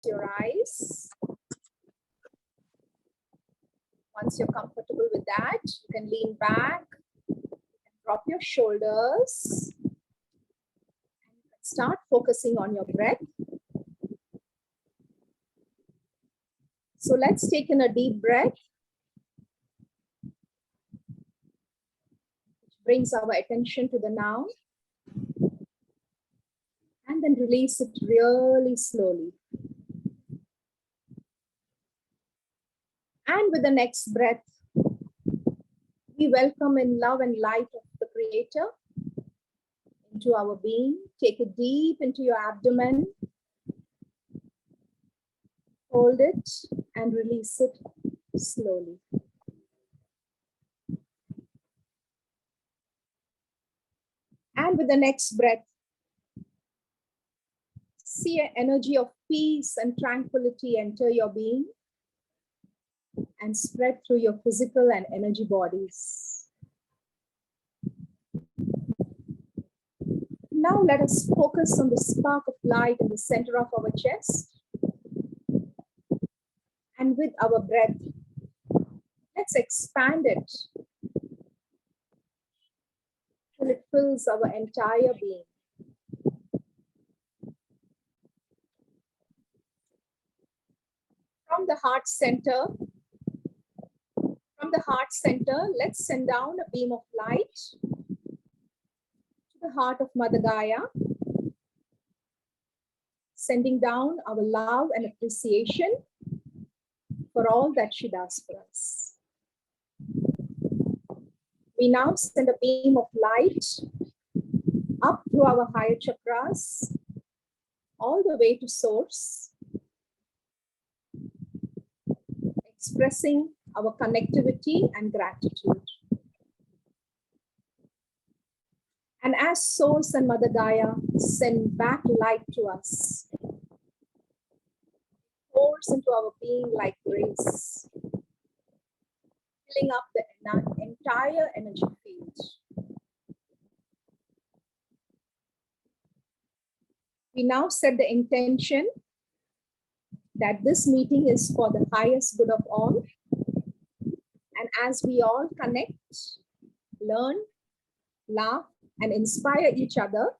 Your eyes. Once you're comfortable with that, you can lean back, drop your shoulders, and start focusing on your breath. So let's take in a deep breath, which brings our attention to the now, and then release it really slowly. And with the next breath, we welcome in love and light of the Creator into our being. Take it deep into your abdomen. Hold it and release it slowly. And with the next breath, see an energy of peace and tranquility enter your being and spread through your physical and energy bodies. Now let us focus on the spark of light in the center of our chest. And with our breath, let's expand it till it fills our entire being. From the heart center, let's send down a beam of light to the heart of Mother Gaia, sending down our love and appreciation for all that she does for us. We now send a beam of light up through our higher chakras, all the way to source, expressing our connectivity and gratitude. And as Source and Mother Gaia send back light to us, pours into our being like grace, filling up the entire energy field. We now set the intention that this meeting is for the highest good of all. And as we all connect, learn, laugh, and inspire each other,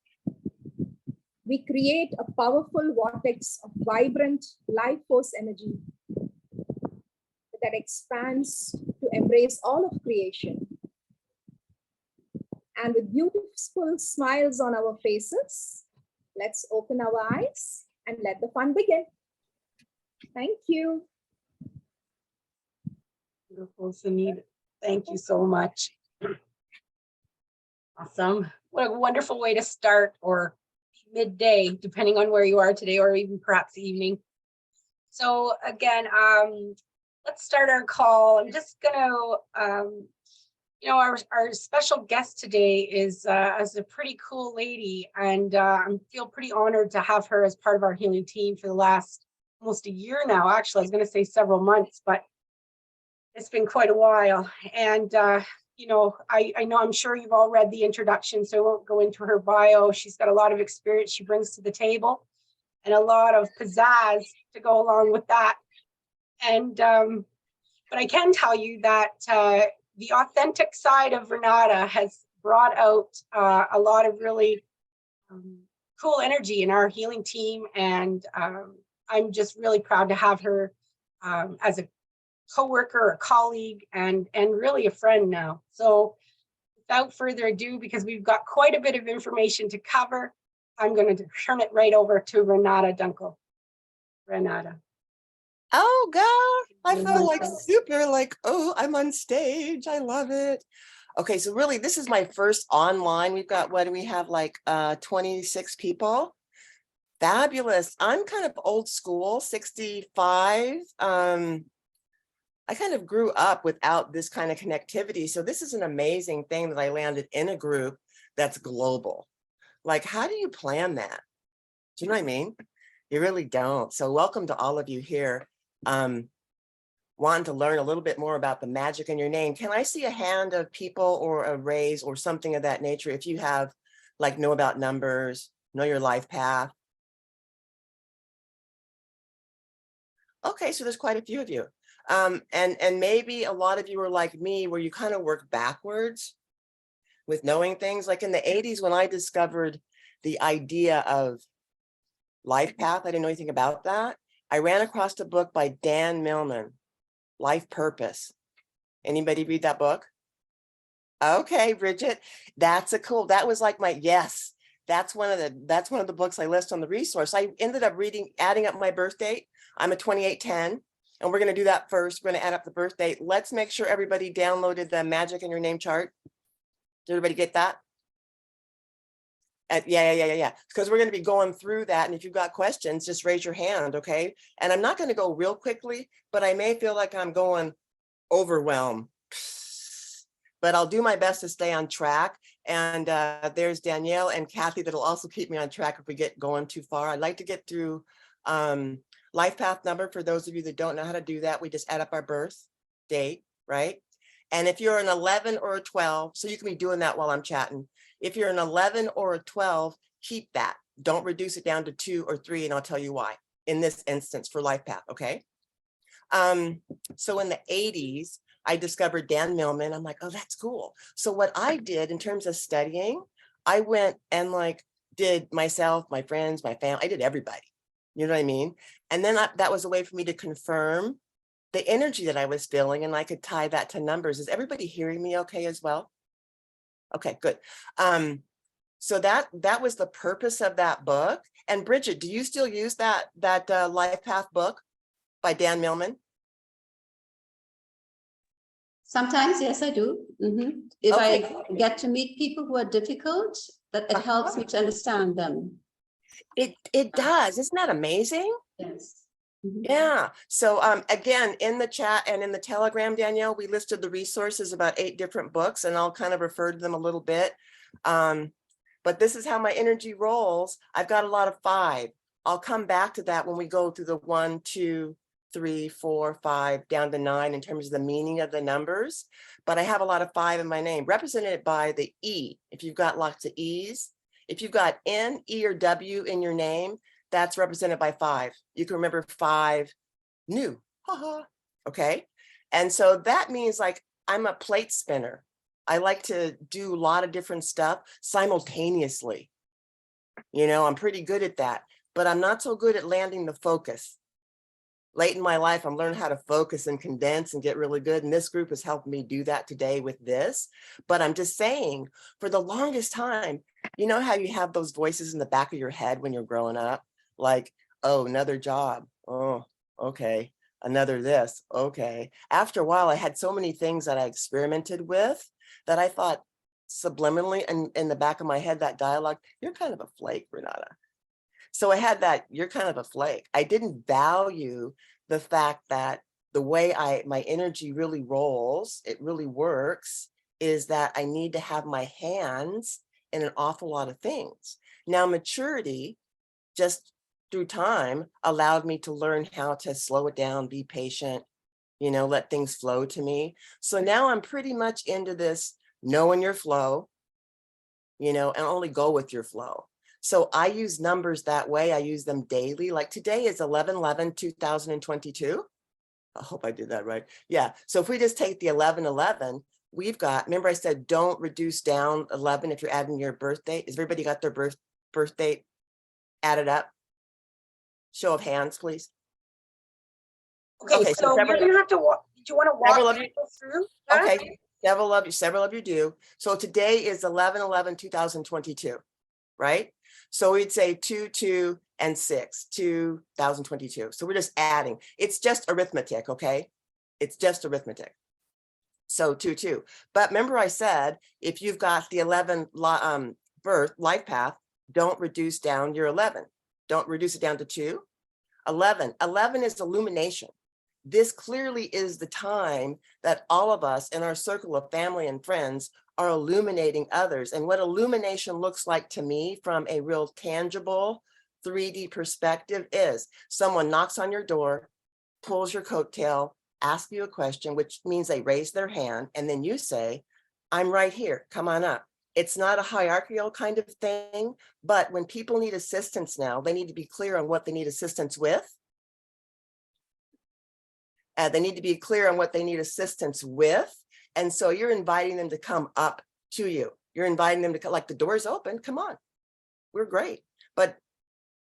we create a powerful vortex of vibrant life force energy that expands to embrace all of creation. And with beautiful smiles on our faces, let's open our eyes and let the fun begin. Thank you. Beautiful, Sunita. Thank you so much. Awesome. What a wonderful way to start, or midday, depending on where you are today, or even perhaps evening. So again, let's start our call. I'm just gonna, our special guest today is a pretty cool lady, and I feel pretty honored to have her as part of our healing team for the last almost a year now. Actually, I was going to say several months, but it's been quite a while. And I know, I'm sure you've all read the introduction, so I won't go into her bio. She's got a lot of experience she brings to the table, and a lot of pizzazz to go along with that. And but I can tell you that the authentic side of Renata has brought out a lot of really cool energy in our healing team, and I'm just really proud to have her as a co-worker, a colleague, and really a friend now. So without further ado, because we've got quite a bit of information to cover, I'm going to turn it right over to Renata Dunkle. Renata. Oh God, I feel like super, oh, I'm on stage. I love it. Okay, so really this is my first online. We've got, what do we have, 26 people? Fabulous. I'm kind of old school, 65. I kind of grew up without this kind of connectivity. So this is an amazing thing that I landed in a group that's global. Like, how do you plan that? Do you know what I mean? You really don't. So welcome to all of you here. Wanting to learn a little bit more about the magic in your name. Can I see a hand of people or a raise or something of that nature if you have, know about numbers, know your life path? Okay, so there's quite a few of you. And maybe a lot of you are like me, where you kind of work backwards with knowing things. Like in the 80s, when I discovered the idea of life path, I didn't know anything about that. I ran across a book by Dan Millman, Life Purpose. Anybody read that book? Okay, Bridget, that was like my, yes, that's one of the books I list on the resource. I ended up adding up my birth date. I'm a 2810, and we're going to do that first. We're going to add up the birth date. Let's make sure everybody downloaded the Magick in Your Name chart. Did everybody get that? Yeah. Because we're going to be going through that. And if you've got questions, just raise your hand, okay? And I'm not going to go real quickly, but I may feel like I'm going overwhelmed. But I'll do my best to stay on track. And there's Danielle and Kathy that'll also keep me on track if we get going too far. I'd like to get through life path number. For those of you that don't know how to do that, we just add up our birth date, right? And if you're an 11 or a 12, so you can be doing that while I'm chatting. If you're an 11 or a 12, keep that. Don't reduce it down to 2 or 3, and I'll tell you why in this instance for life path, okay? So in the 80s, I discovered Dan Millman. I'm like, oh, that's cool. So what I did in terms of studying, I went and like did myself, my friends, my family, I did everybody. You know what I mean? And then that was a way for me to confirm the energy that I was feeling, and I could tie that to numbers. Is everybody hearing me okay as well? Okay, good. So that was the purpose of that book. And Bridget, do you still use that Life Path book by Dan Millman? Sometimes, yes, I do. If Okay. I get to meet people who are difficult, that it helps me to understand them. It does. Isn't that amazing? Yes. Yeah. So again, in the chat and in the Telegram, Danielle, we listed the resources, about 8 different books, and I'll kind of refer to them a little bit. But this is how my energy rolls. I've got a lot of 5. I'll come back to that when we go through the 1, 2, 3, 4, 5 down to 9 in terms of the meaning of the numbers. But I have a lot of 5 in my name, represented by the E. If you've got lots of E's, if you've got N, E, or W in your name, that's represented by 5. You can remember 5 new, okay? And so that means like I'm a plate spinner. I like to do a lot of different stuff simultaneously. You know, I'm pretty good at that, but I'm not so good at landing the focus. Late in my life, I'm learning how to focus and condense and get really good. And this group has helped me do that today with this. But I'm just saying, for the longest time, you know how you have those voices in the back of your head when you're growing up? Like, oh, another job. Oh, okay. Another this. Okay. After a while, I had so many things that I experimented with that I thought subliminally in the back of my head, that dialogue, you're kind of a flake, Renata. So I had that, you're kind of a flake. I didn't value the fact that the way my energy really rolls, it really works, is that I need to have my hands in an awful lot of things. Now, maturity, just through time, allowed me to learn how to slow it down, be patient, you know, let things flow to me. So now I'm pretty much into this knowing your flow, you know, and only go with your flow. So I use numbers that way. I use them daily. Like today is 11/11/2022. I hope I did that right. Yeah. So if we just take the 11/11, we've got, remember I said, don't reduce down 11 if you're adding your birth date. Has everybody got their birth date added up? Show of hands, please. Okay, so you're gonna have to walk. Do you want to walk people through that? Okay, several of you do. So today is 11/11/2022, right? So we'd say 2, 2, and 6, 2022. So we're just adding. It's just arithmetic, okay? It's just arithmetic. So 2, 2. But remember I said, if you've got the 11 birth life path, don't reduce down your 11. Don't reduce it down to 2. 11 is illumination. This clearly is the time that all of us in our circle of family and friends are illuminating others. And what illumination looks like to me from a real tangible 3D perspective is someone knocks on your door, pulls your coattail, asks you a question, which means they raise their hand, and then you say, I'm right here, come on up. It's not a hierarchical kind of thing, but when people need assistance now, they need to be clear on what they need assistance with. They need to be clear on what they need assistance with. And so you're inviting them to come up to you. You're inviting them to come, like the door's open, come on. We're great. But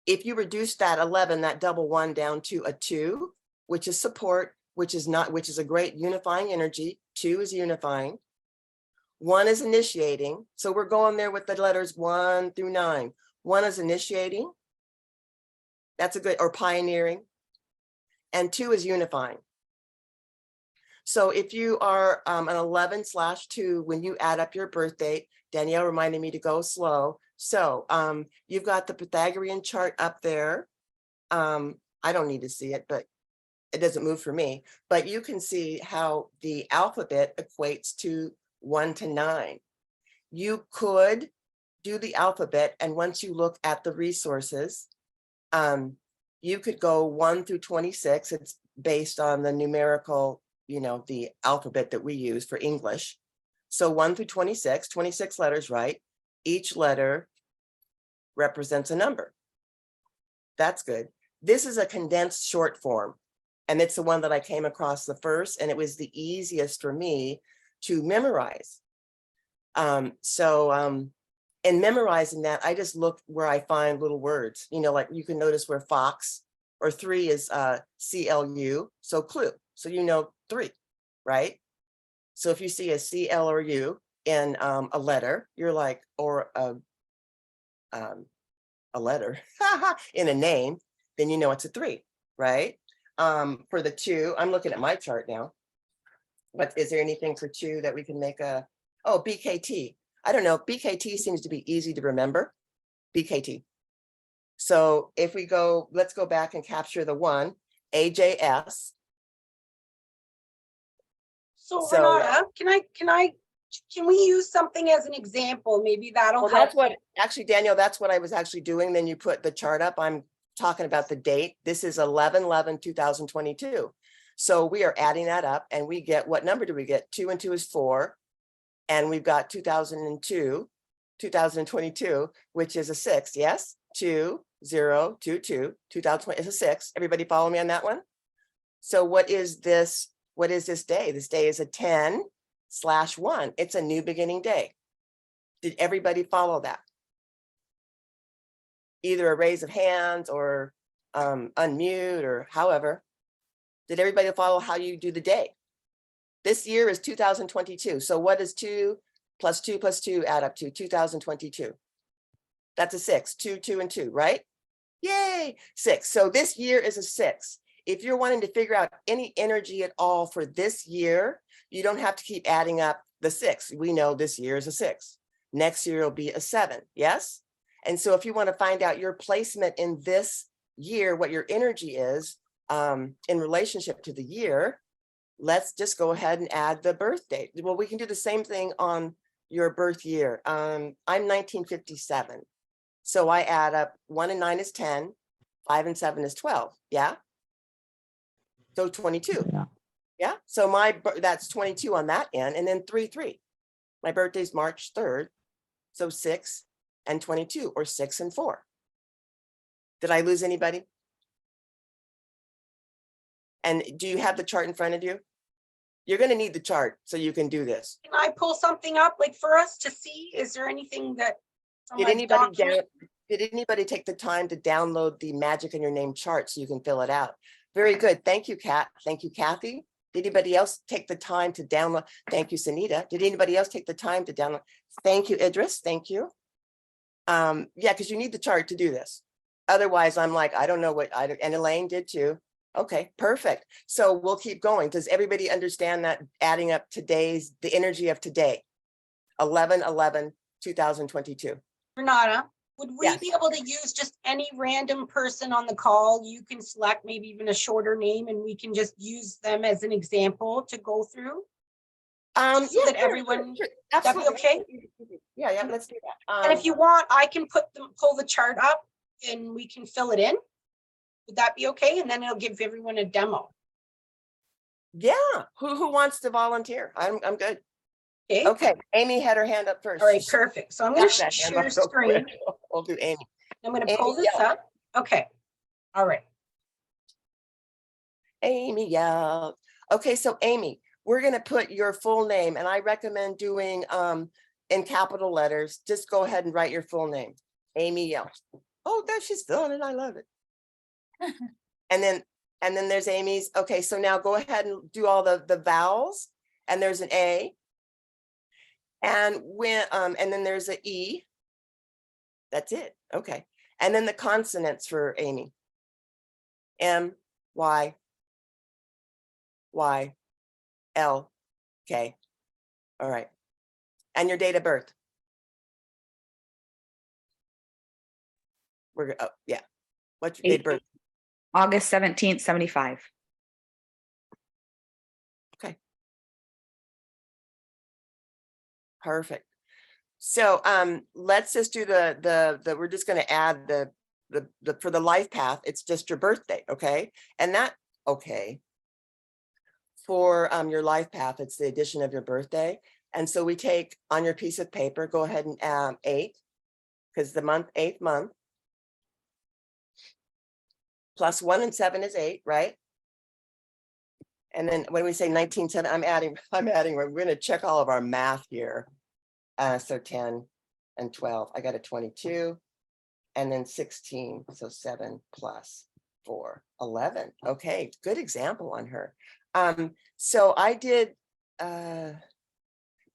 if you reduce that 11, that double one down to a 2, which is support, which is a great unifying energy. 2 is unifying. 1 is initiating. So we're going there with the letters 1 through 9. 1 is initiating. That's a good, or pioneering. And 2 is unifying. So if you are an 11/2, when you add up your birth date, Danielle reminded me to go slow. So you've got the Pythagorean chart up there. I don't need to see it, but it doesn't move for me. But you can see how the alphabet equates to 1 to 9. You could do the alphabet, and once you look at the resources, you could go 1 through 26. It's based on the numerical, the alphabet that we use for English. So 1 through 26, 26 letters, right? Each letter represents a number. That's good. This is a condensed short form, and it's the one that I came across the first, and it was the easiest for me to memorize. In memorizing that, I just look where I find little words, like you can notice where fox, or 3 is CLU, so clue. So 3, right? So if you see a CL or U in a letter, you're like, or a letter in a name, then it's a 3, right? For the 2, I'm looking at my chart now. But is there anything for 2 that we can make BKT? I don't know. BKT seems to be easy to remember. BKT. So if we go, let's go back and capture the 1, AJS. So Renata, can we use something as an example? Maybe that'll help. That's what, actually, Danielle, that's what I was actually doing. Then you put the chart up. I'm talking about the date. This is 11/11/2022. So we are adding that up, and we get, what number do we get? 2 and 2 is 4. And we've got 2022, which is a 6. Yes, 2022, 2020 is a 6. Everybody follow me on that one? So what is this? What is this day? This day is a 10/1. It's a new beginning day. Did everybody follow that? Either a raise of hands or unmute or however. Did everybody follow how you do the day? This year is 2022. So what does 2 plus 2 plus 2 add up to? 2022. That's a 6. 2, 2, and 2, right? Yay, 6. So this year is a 6. If you're wanting to figure out any energy at all for this year, you don't have to keep adding up the 6. We know this year is a 6. Next year will be a 7, yes? And so if you want to find out your placement in this year, what your energy is in relationship to the year, let's just go ahead and add the birth date. Well, we can do the same thing on your birth year. I'm 1957. So I add up 1 and 9 is 10, 5 and 7 is 12. Yeah. So 22. Yeah. So that's 22 on that end. And then 3, 3. My birthday's March 3rd. So 6 and 22, or 6 and 4. Did I lose anybody? And do you have the chart in front of you? You're going to need the chart so you can do this. Can I pull something up like for us to see? Is there anything that? Did anybody take the time to download the Magic in Your Name chart so you can fill it out? Very good. Thank you, Kat. Thank you, Kathy. Did anybody else take the time to download? Thank you, Sunita. Did anybody else take the time to download? Thank you, Idris. Thank you. Yeah, because you need the chart to do this. Otherwise, I'm like, I don't know what and Elaine did too. Okay, perfect. So we'll keep going. Does everybody understand that adding up the energy of today? 11/11/2022. Renata, would we Yes. be able to use just any random person on the call? You can select maybe even a shorter name, and we can just use them as an example to go through. So Yeah, that everyone, sure. that'd be okay? Yeah, let's do that. And if you want, I can pull the chart up and we can fill it in. Would that be okay? And then it'll give everyone a demo. Yeah, who wants to volunteer? I'm good. Okay. Okay, Amy had her hand up first. All right, perfect. So I'm going to Got that hand share up so screen. quick. We'll do Amy. I'm going to Amy, pull this yeah. up. Okay. All right. Amy, yeah. Okay, so Amy, we're gonna put your full name, and I recommend doing in capital letters. Just go ahead and write your full name. Amy Yell. Oh, there she's filling it. I love it. And then there's Amy's. Okay, so now go ahead and do all the vowels, and there's an A. And when and then there's an E. That's it. Okay. And then the consonants for Amy. M, Y, Y, L, K. All right. And your date of birth. We're oh, yeah. What's your date of birth? August 17th, 75. Okay. Perfect. So let's just do the we're just going to add the for the life path, it's just your birthday, okay? And that okay. For your life path, it's the addition of your birthday. And so we take on your piece of paper, go ahead and 8, because the month, 8th month, plus 1 and 7 is 8, right? And then when we say 1970, I'm adding, we're going to check all of our math here. So 10 and 12, I got a 22, and then 16, so 7 plus 4, 11. Okay, good example on her. So I did,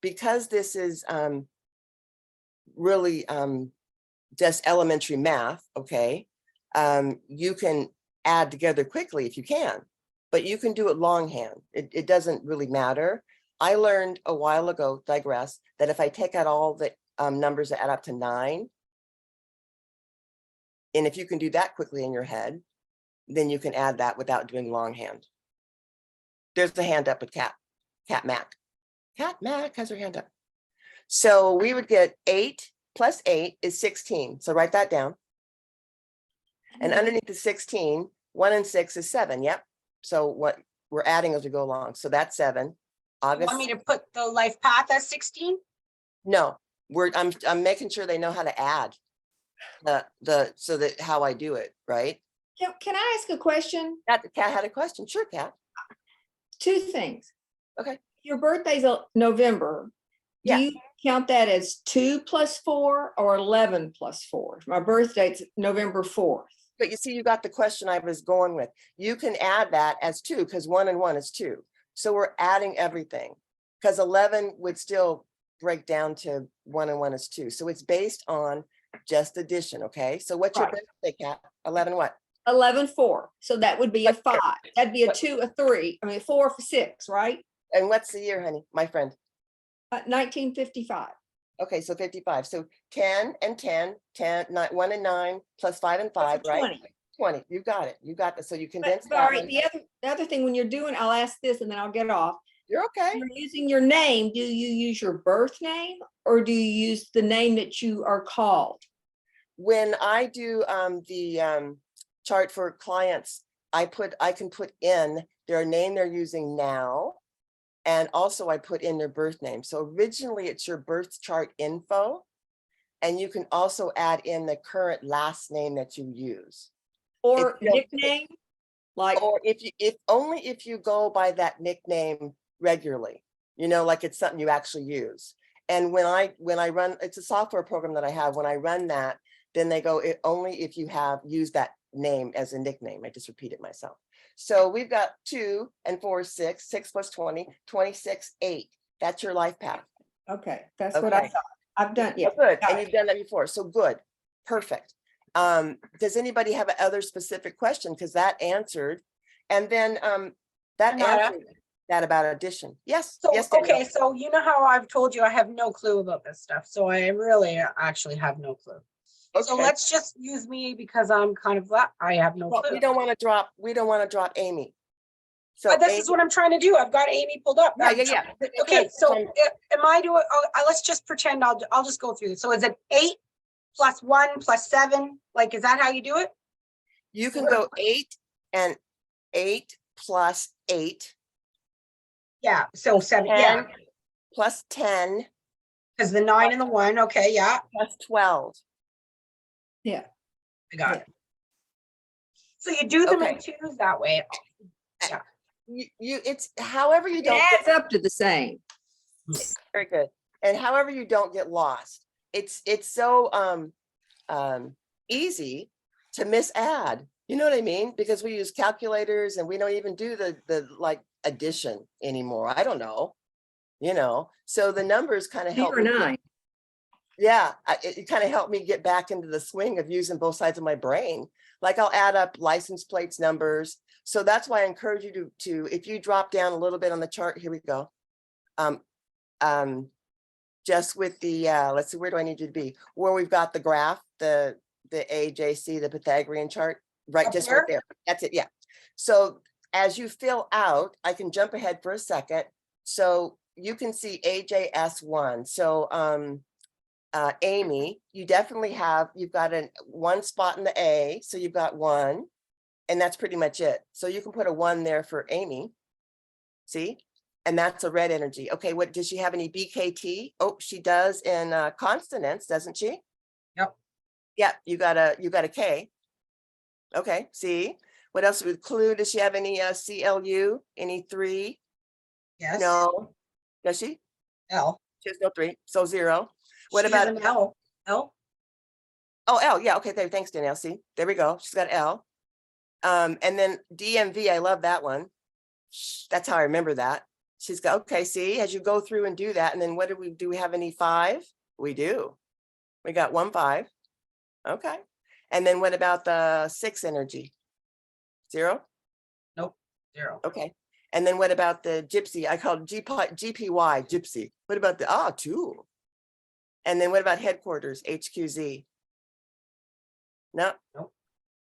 because this is really just elementary math, okay, you can add together quickly if you can, but you can do it longhand. It doesn't really matter. I learned a while ago, digress, that if I take out all the numbers that add up to 9, and if you can do that quickly in your head, then you can add that without doing longhand. There's the hand up with Cat Mac. Cat Mac has her hand up. So we would get 8 plus 8 is 16. So write that down. And underneath the 16, 1 and 6 is 7. Yep. So what we're adding as we go along. So that's 7. You August. want me to put the life path as 16? No, I'm making sure they know how to add so that how I do it, right? Can I ask a question? Cat had a question. Sure, Cat. 2 things. Okay. Your birthday's November. Do Yeah. you count that as 2 plus 4 or 11 plus 4? My birthday's November 4th. But you see, you got the question I was going with. You can add that as 2 because 1 and 1 is 2. So we're adding everything because 11 would still break down to 1 and 1 is 2. So it's based on just addition. Okay. So what's your Right. birthday, Cat? 11 what? 11, 4. So that would be a 5. That'd be a What? 2, a 3. I mean, 4, 6, right? And what's the year, honey, my friend? 1955. Okay, so 55. So 10 and 10, 10, 9, 1 and 9 plus 5 and 5, That's a right? 20. 20. You got it. You got this. So you But, condense but all that right, one. the other thing when you're doing, I'll ask this and then I'll get off. You're okay. You're using your name. Do you use your birth name or do you use the name that you are called? When I do the chart for clients, I can put in their name they're using now, and also I put in their birth name. So originally it's your birth chart info, and you can also add in the current last name that you use. Or If you don't- nickname? Like, Or if only if you go by that nickname regularly, like it's something you actually use. And when I run, it's a software program that I have. When I run that, then they go only if you have used that name as a nickname. I just repeat it myself. So we've got 2 and 4 is 6, 6 plus 20, 26, 8. That's your life path. okay, that's what I Okay. thought. I've done, yeah. Oh, good. got And it. you've done that before. So good. Perfect. Does anybody have other specific question? Because that answered. And then that Renata? answered that about addition. Yes. So, Yes. Danielle. okay, so you know how I've told you I have no clue about this stuff. So I really actually have no clue. So Okay. let's just use me because I'm kind of, I have no Well, clue. we don't want to drop Amy. So But this Amy, is what I'm trying to do. I've got Amy pulled up. yeah. Okay, so Um, am I doing, let's just pretend I'll just go through this. So is it 8 plus 1 plus 7? Like, is that how you do it? You can go 8 and 8 plus 8. Yeah, so 7, yeah, 10 plus 10 because the 9 and the 1, okay, yeah, plus 12. Yeah. I got it. So you do them in Okay. twos that way. Yeah. It's however you It don't adds up to the same. very good. And however you don't get lost. It's so easy to misadd. You know what I mean? Because we use calculators and we don't even do the like addition anymore. I don't know. You know, so the numbers kind of help Zero me. nine. Yeah, it kind of helped me get back into the swing of using both sides of my brain. Like I'll add up license plates numbers. So that's why I encourage you to if you drop down a little bit on the chart, here we go. Just with the, let's see, where do I need you to be? Where we've got the graph, the AJC, the Pythagorean chart, right, Up just there? right there. That's it, yeah. So as you fill out, I can jump ahead for a second. So you can see AJS1. So Amy, you definitely have, you've got one spot in the A, so you've got one, and that's pretty much it. So you can put a 1 there for Amy. See? And that's a red energy. Okay, what does she have any BKT? Oh, she does in consonants, doesn't she? Yep. Yeah, you got a K. Okay, see? What else with clue? Does she have any CLU? Any 3? Yes. No. Does she? L. She has no 3, so 0. What She has about an L? L? Oh, L, yeah, okay, there, thanks, Danielle. See, there we go. She's got L. And then DMV, I love that one. That's how I remember that. She's got, okay, see, as you go through and do that, and then what do we have any 5? We do. We got 1 5. Okay. And then what about the 6 energy? 0? Nope. 0. Okay. And then what about the gypsy? I call it GPY, gypsy. What about the, 2? And then what about headquarters, HQZ? No. Nope.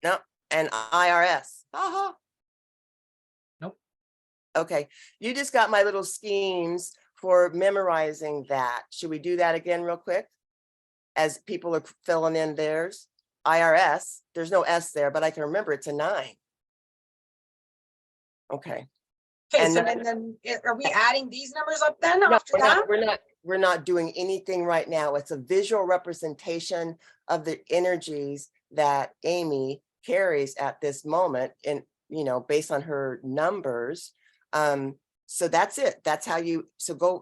No. And IRS. Uh-huh. Nope. Okay. You just got my little schemes for memorizing that. Should we do that again real quick? As people are filling in theirs. IRS, there's no S there, but I can remember it's a 9. Okay. Okay, And so then- are we adding these numbers up then No, after that? we're not doing anything right now. It's a visual representation of the energies that Amy carries at this moment, and based on her numbers. So that's it. That's how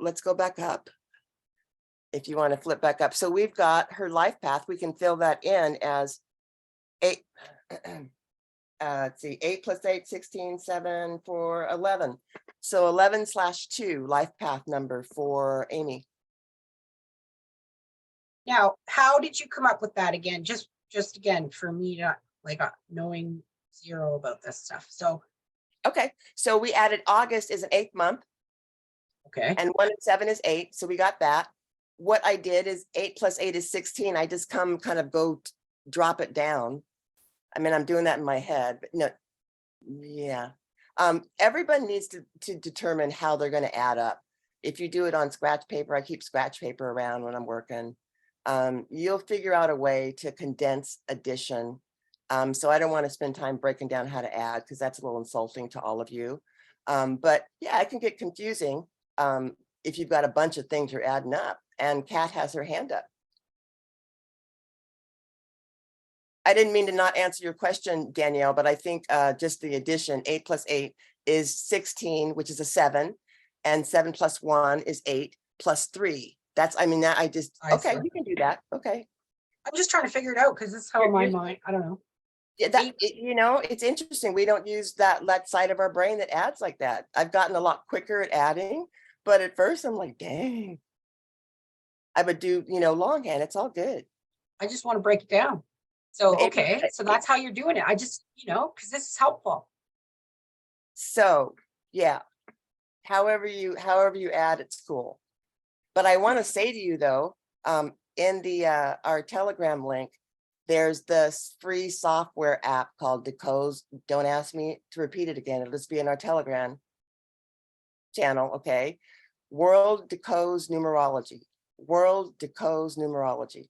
let's go back up. If you want to flip back up. So we've got her life path. We can fill that in as 8. Let's see, 8 + 8, 16, 7, 4, 11. So 11/2 life path number for Amy. Now, how did you come up with that again? Just again, for me to knowing 0 about this stuff. So, Okay, so we added August is an 8th month, okay. and 1 and 7 is 8. So we got that. What I did is 8 + 8 is 16. I just drop it down. I mean, I'm doing that in my head, but no, yeah. Everybody needs to determine how they're going to add up. If you do it on scratch paper, I keep scratch paper around when I'm working. You'll figure out a way to condense addition. So I don't want to spend time breaking down how to add, because that's a little insulting to all of you. But yeah, it can get confusing if you've got a bunch of things you're adding up. And Kat has her hand up. I didn't mean to not answer your question, Danielle, but I think just the addition, 8 + 8 is 16, which is a 7, and 7 + 1 is 8 + 3. Okay, see. you can do that. Okay. I'm just trying to figure it out because this is how my mind, I don't know. Yeah, it's interesting. We don't use that side of our brain that adds like that. I've gotten a lot quicker at adding, but at first I'm like, dang. I would do, longhand. It's all good. I just want to break it down. So, Maybe- okay, so that's how you're doing it. I just, because this is helpful. So yeah, however you add, it's cool. But I want to say to you though, in the our Telegram link, there's this free software app called Decode. Don't ask me to repeat it again. It'll just be in our Telegram channel. Okay. World Decodes Numerology. World Decodes Numerology.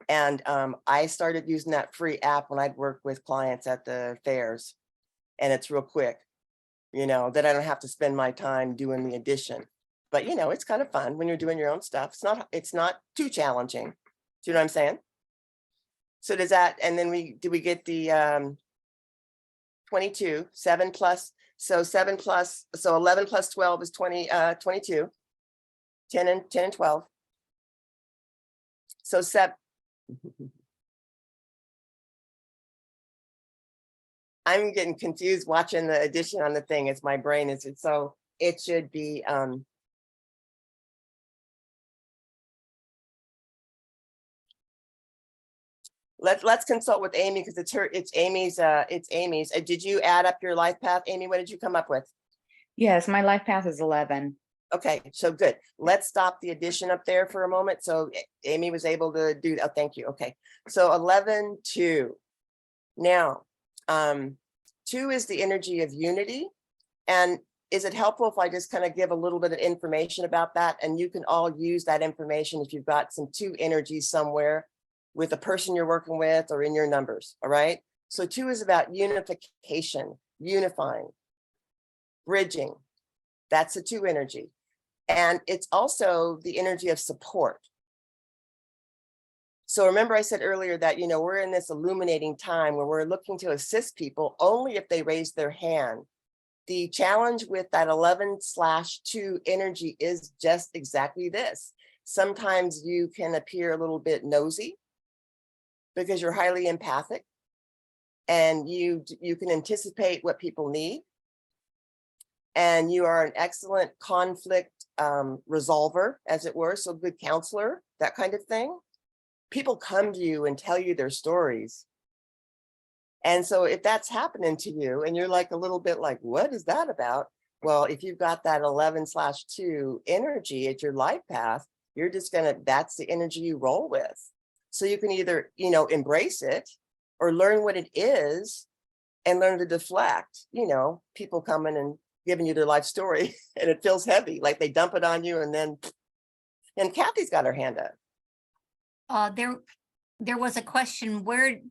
And I started using that free app when I'd work with clients at the fairs. And it's real quick, that I don't have to spend my time doing the addition. But it's kind of fun when you're doing your own stuff. It's not too challenging. Do you know what I'm saying? So does that, and then we get the 22, 7 plus, so 7 plus, so 11 plus 12 is 22. 10 and 12. So 7. I'm getting confused watching the addition on the thing. It's my brain is so it should be let's consult with Amy because it's Amy's. Did you add up your life path, Amy? What did you come up with? Yes, my life path is 11. Okay, so good. Let's stop the addition up there for a moment. So Amy was able to do that. Oh, thank you. Okay, so 11, 2. Now, 2 is the energy of unity. And is it helpful if I just kind of give a little bit of information about that? And you can all use that information if you've got some 2 energies somewhere with a person you're working with or in your numbers, all right? So 2 is about unification, unifying, bridging. That's a 2 energy. And it's also the energy of support. So remember I said earlier that, we're in this illuminating time where we're looking to assist people only if they raise their hand. The challenge with that 11/2 energy is just exactly this. Sometimes you can appear a little bit nosy because you're highly empathic and you can anticipate what people need. And you are an excellent conflict resolver, as it were, so good counselor, that kind of thing. People come to you and tell you their stories. And so if that's happening to you and you're like a little bit like, what is that about? Well, if you've got that 11/2 energy at your life path, you're just that's the energy you roll with. So you can either, embrace it or learn what it is and learn to deflect, people coming and giving you their life story and it feels heavy, like they dump it on you and Kathy's got her hand up. There was a question where,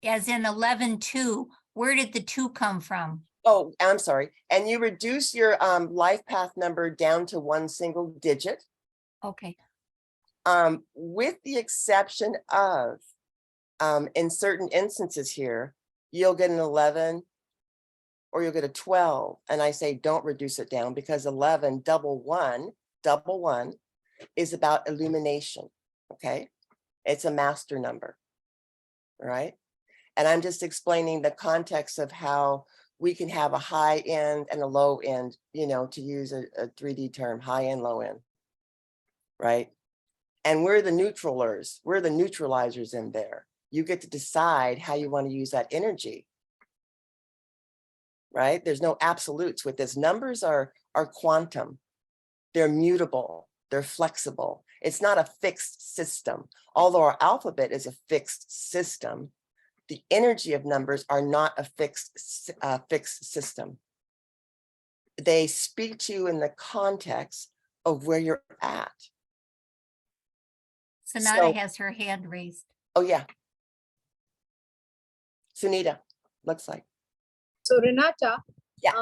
as in 11/2, where did the 2 come from? Oh, I'm sorry. And you reduce your life path number down to 1 single digit. Okay. With the exception of, in certain instances here, you'll get an 11 or you'll get a 12. And I say, don't reduce it down because 11, double one is about illumination. Okay. It's a master number. Right. And I'm just explaining the context of how we can have a high end and a low end, to use a 3D term, high end, low end. Right. And we're the neutralers, we're the neutralizers in there. You get to decide how you want to use that energy. Right. There's no absolutes with this. Numbers are quantum. They're mutable. They're flexible. It's not a fixed system. Although our alphabet is a fixed system, the energy of numbers are not a fixed system. They speak to you in the context of where you're at. Sonata has her hand raised. Oh yeah. Sunita, looks like. So Renata, Yeah.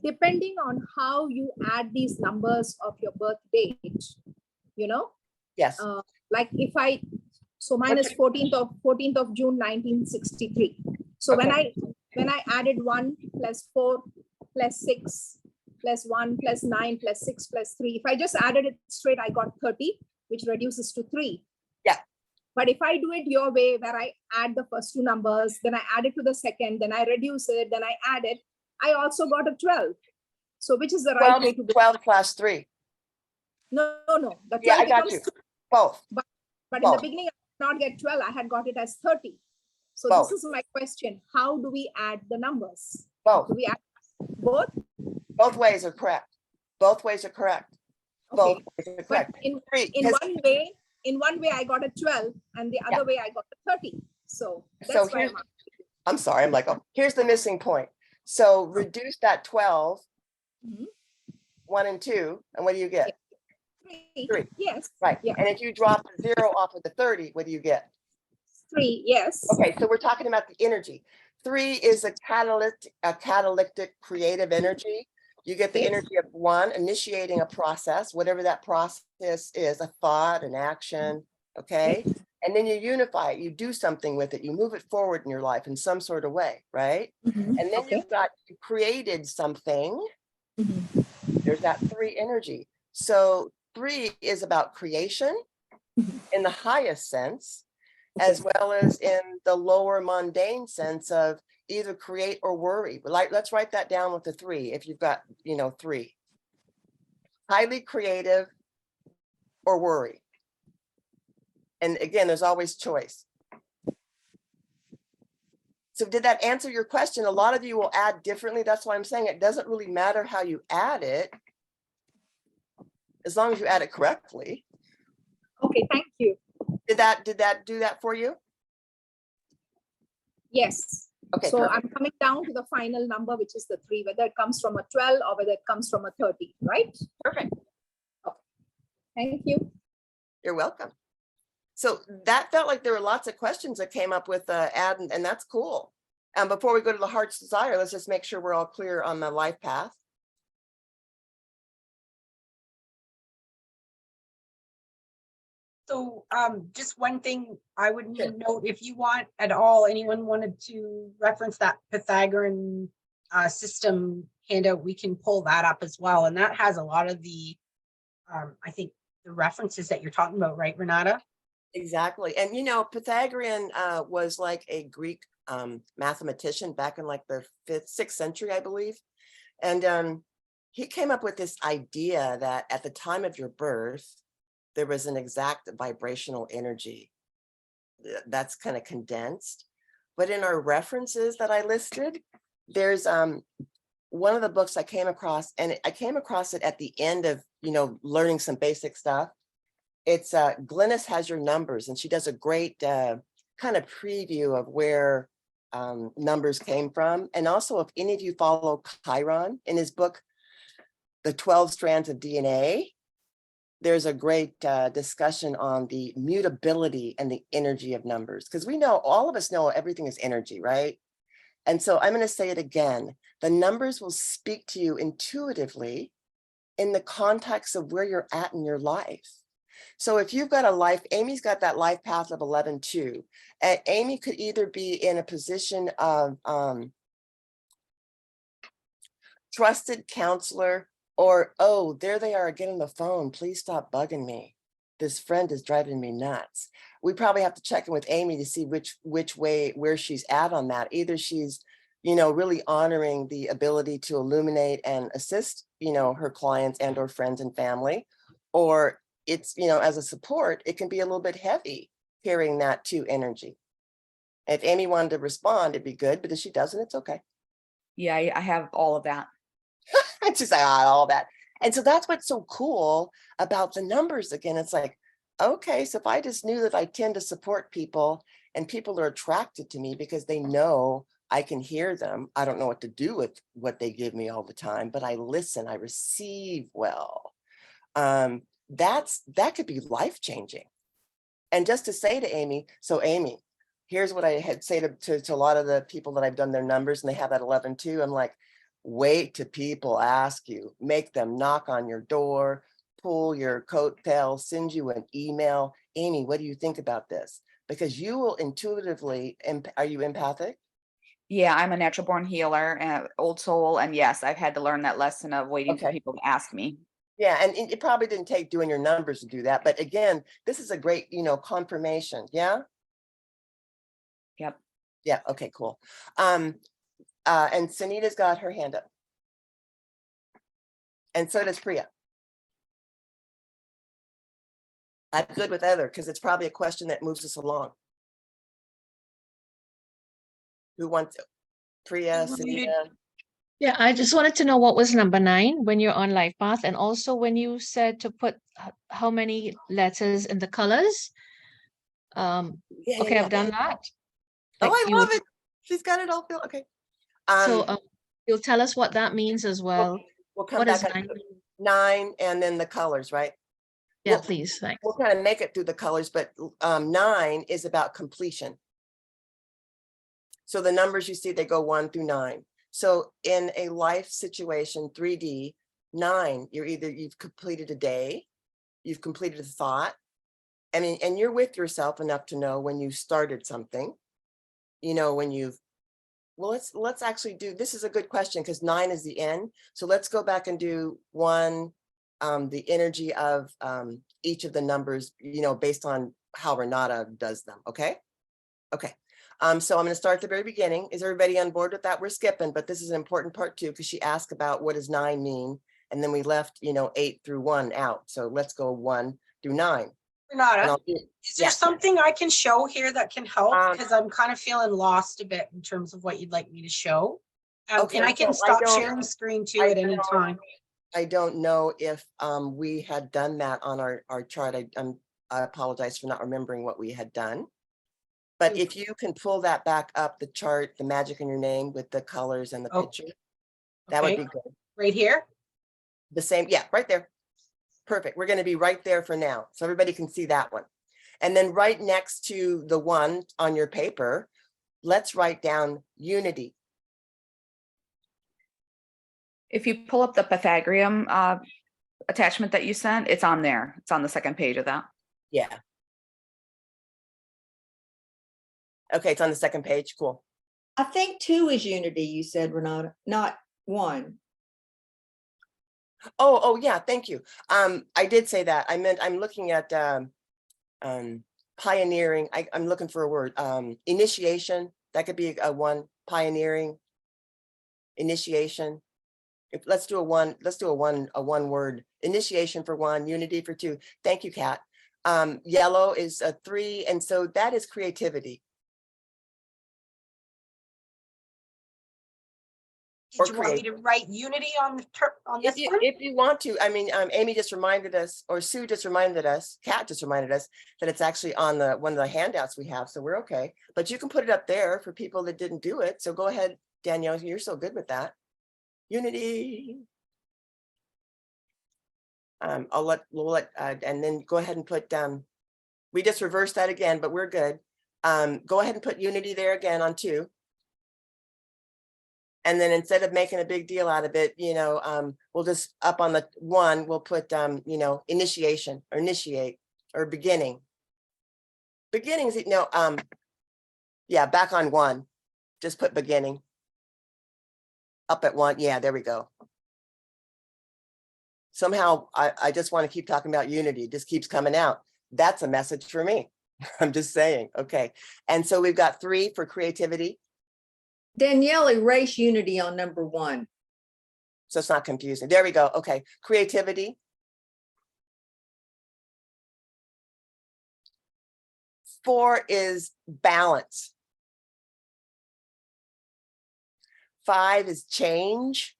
Depending on how you add these numbers of your birth date, Yes. like if so mine is 14th of June 1963. So Okay. when I added 1 plus 4 plus 6 plus 1 plus 9 plus 6 plus 3, if I just added it straight, I got 30, which reduces to 3. Yeah. But if I do it your way, where I add the first 2 numbers, then I add it to the second, then I reduce it, then I add it, I also got a 12. So which is the right way to do it? 12 plus 3. No. The 12 Yeah, I got becomes you. Both. But in Both. the beginning, I did not get 12. I had got it as 30. So Both. this is my question. How do we add the numbers? Both. Do we add both? Both ways are correct. Both ways are correct. Both ways are But correct. in Because- one way I got a 12 and the other way I got a 30. So that's So why here's, I'm sorry, I'm like, oh, here's the missing point. So reduce that 12, Mhm. 1 and 2, and what do you get? 3. Yes. Right. Yeah. And if you drop the 0 off of the 30, what do you get? 3. Yes. Okay, so we're talking about the energy. 3 is a catalytic creative energy. You get the Yes. energy of 1 initiating a process, whatever that process is, a thought, an action, okay? And then you unify it, you do something with it, you move it forward in your life in some sort of way, right? Mhm. And then Okay. you created something. Mhm. There's that 3 energy. So 3 is about creation Mhm. in the highest sense, Okay. as well as in the lower mundane sense of either create or worry. But like, let's write that down with the 3. If you've got, 3, highly creative or worry. And again, there's always choice. So did that answer your question? A lot of you will add differently. That's why I'm saying it doesn't really matter how you add it, as long as you add it correctly. Okay, thank you. Did that do that for you? Yes. Okay, So perfect. I'm coming down to the final number, which is the 3, whether it comes from a 12 or whether it comes from a 30, right? Perfect. Thank you. You're welcome. So that felt like there were lots of questions that came up with add, and that's cool. And before we go to the heart's desire, let's just make sure we're all clear on the life path. So just one thing I would Sure. note, if you want at all, anyone wanted to reference that Pythagorean system handout, we can pull that up as well. And that has a lot of the, I think, the references that you're talking about, right, Renata? Exactly. And Pythagorean was like a Greek mathematician back in like the 5th, 6th century, I believe. And he came up with this idea that at the time of your birth, there was an exact vibrational energy that's kind of condensed. But in our references that I listed, there's one of the books I came across, and I came across it at the end of, learning some basic stuff. It's Glynis Has Your Numbers, and she does a great kind of preview of where numbers came from. And also, if any of you follow Chiron in his book, The 12 Strands of DNA, there's a great discussion on the mutability and the energy of numbers, because we know, all of us know, everything is energy, right? And so I'm going to say it again. The numbers will speak to you intuitively in the context of where you're at in your life. So if you've got a life, Amy's got that life path of 11-2. And Amy could either be in a position of trusted counselor, or, oh, there they are again on the phone. Please stop bugging me. This friend is driving me nuts. We probably have to check in with Amy to see which way, where she's at on that. Either she's, really honoring the ability to illuminate and assist, her clients and or friends and family, or it's, as a support, it can be a little bit heavy carrying that 2 energy. If Amy wanted to respond, it'd be good, but if she doesn't, it's okay. Yeah, I have all of that. And she's like, all that. And so that's what's so cool about the numbers. Again, it's like, okay, so if I just knew that I tend to support people and people are attracted to me because they know I can hear them. I don't know what to do with what they give me all the time, but I listen, I receive well. That could be life-changing. And just to say to Amy, so Amy, here's what I had say to a lot of the people that I've done their numbers, and they have that 11-2. I'm like, wait till people ask you, make them knock on your door, pull your coattail, send you an email. Amy, what do you think about this? Because you will intuitively, are you empathic? Yeah, I'm a natural born healer, old soul. And yes, I've had to learn that lesson of waiting for Okay. people to ask me. Yeah, and it probably didn't take doing your numbers to do that. But again, this is a great, confirmation. Yeah. Yep. Yeah. Okay, cool. And Sunita's got her hand up. And so does Priya. I'm good with either, because it's probably a question that moves us along. Who wants it? Priya, Sunita? Yeah, I just wanted to know what was number 9 when you're on life path, and also when you said to put how many letters in the colors. Yeah, Okay, yeah. I've done that. Oh, Like I you love would- it. She's got it all filled. Okay. So you'll tell us what that means as well. We'll come What back does on 9 mean? 9 and then the colors, right? Yeah, Well, please, thanks. We'll kind of make it through the colors, but 9 is about completion. So the numbers you see, they go 1 through 9. So in a life situation, 3D, 9, you've completed a day, you've completed a thought, I mean, and you're with yourself enough to know when you started something, you know, when you've, well, let's actually do, this is a good question because 9 is the end. So let's go back and do 1, the energy of each of the numbers, you know, based on how Renata does them. Okay. Okay. So I'm going to start at the very beginning. Is everybody on board with that? We're skipping, but this is an important part too, because she asked about what does 9 mean? And then we left, you know, 8 through 1 out. So let's go 1 through 9. And Renata, I'll do, is there yeah. something I can show here that can help? Um, Because I'm kind of feeling lost a bit in terms of what you'd like me to show. Okay, And I can so I stop don't- sharing the screen too I at any don't- time. I don't know if we had done that on our chart. I apologize for not remembering what we had done. But if you can pull that back up, the chart, the magic in your name with the colors and the Oh, picture, that would okay. be good. Right here? The same, yeah, right there. Perfect. We're going to be right there for now. So everybody can see that one. And then right next to the 1 on your paper, let's write down unity. If you pull up the Pythagorean attachment that you sent, it's on there. It's on the second page of that. Yeah. Okay, it's on the second page. Cool. I think 2 is unity, you said, Renata, not 1. Oh, yeah, thank you. I did say that. I meant I'm looking at pioneering. I'm looking for a word. Initiation. That could be a 1. Pioneering. Initiation. Let's do a 1. Let's do a one word. Initiation for 1. Unity for 2. Thank you, Kat. Yellow is a 3, and so that is creativity. Did you want me to write unity on this one? If you want to, I mean, Amy just reminded us, or Sue just reminded us, Kat just reminded us that it's actually on the one of the handouts we have, so we're okay. But you can put it up there for people that didn't do it. So go ahead, Danielle, you're so good with that. Unity. We'll let, and then go ahead and put, we just reversed that again, but we're good. Go ahead and put unity there again on 2. And then instead of making a big deal out of it, you know, we'll just up on the 1, we'll put, you know, initiation or initiate or beginning. Beginnings, no, yeah, back on 1, just put beginning. Up at 1, yeah, there we go. Somehow I just want to keep talking about unity, it just keeps coming out. That's a message for me. I'm just saying, okay. And so we've got 3 for creativity. Danielle, erase unity on number 1. So it's not confusing. There we go. Okay. Creativity. 4 is balance. 5 is change.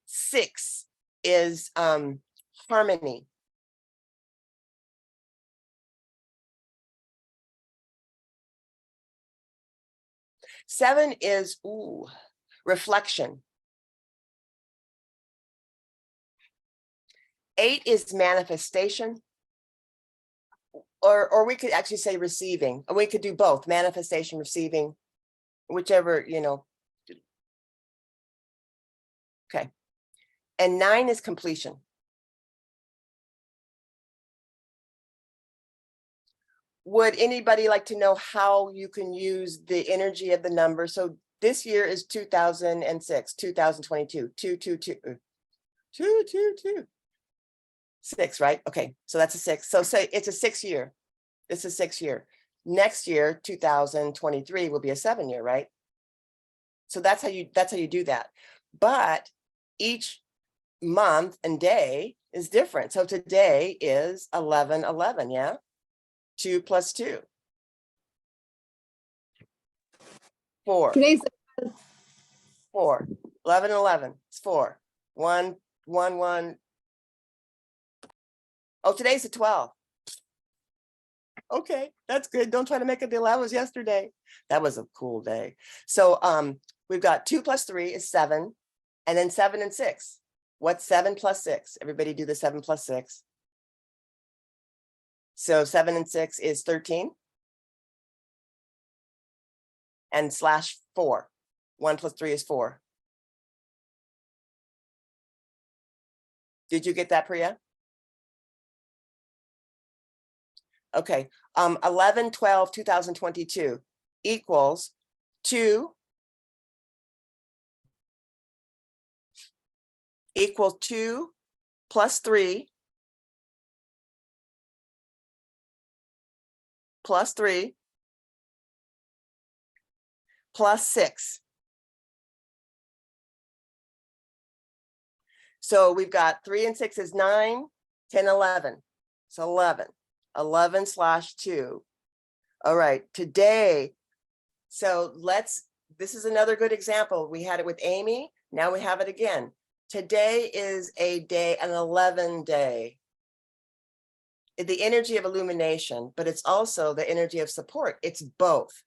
6 is harmony. 7 is reflection. 8 is manifestation. Or we could actually say receiving. Or we could do both, manifestation, receiving, whichever, you know. Okay. And 9 is completion. Would anybody like to know how you can use the energy of the number? So this year is 2006, 2022, 222. 6, right? Okay, so that's a 6. So say it's a 6 year. It's a 6 year. Next year, 2023 will be a 7 year, right? So that's how you do that. But each month and day is different. So today is 11/11, yeah? 2 plus 2. 4. Today's 4. 11/11. It's 4. 1, 1, 1. Oh, today's the 12. Okay, that's good. Don't try to make a deal. That was yesterday. That was a cool day. So we've got 2 plus 3 is 7, and then 7 and 6. What's 7 plus 6? Everybody do the 7 plus 6. So 7 and 6 is 13. And slash 4. 1 plus 3 is 4. Did you get that, Priya? Okay, 11/12/2022 equals 2 equals 2 plus 3 plus 3 plus 6. So we've got 3 and 6 is 9, 10, 11. So 11, 11/2. All right, today. So this is another good example. We had it with Amy. Now we have it again. Today is an 11 day. The energy of illumination, but it's also the energy of support. It's both.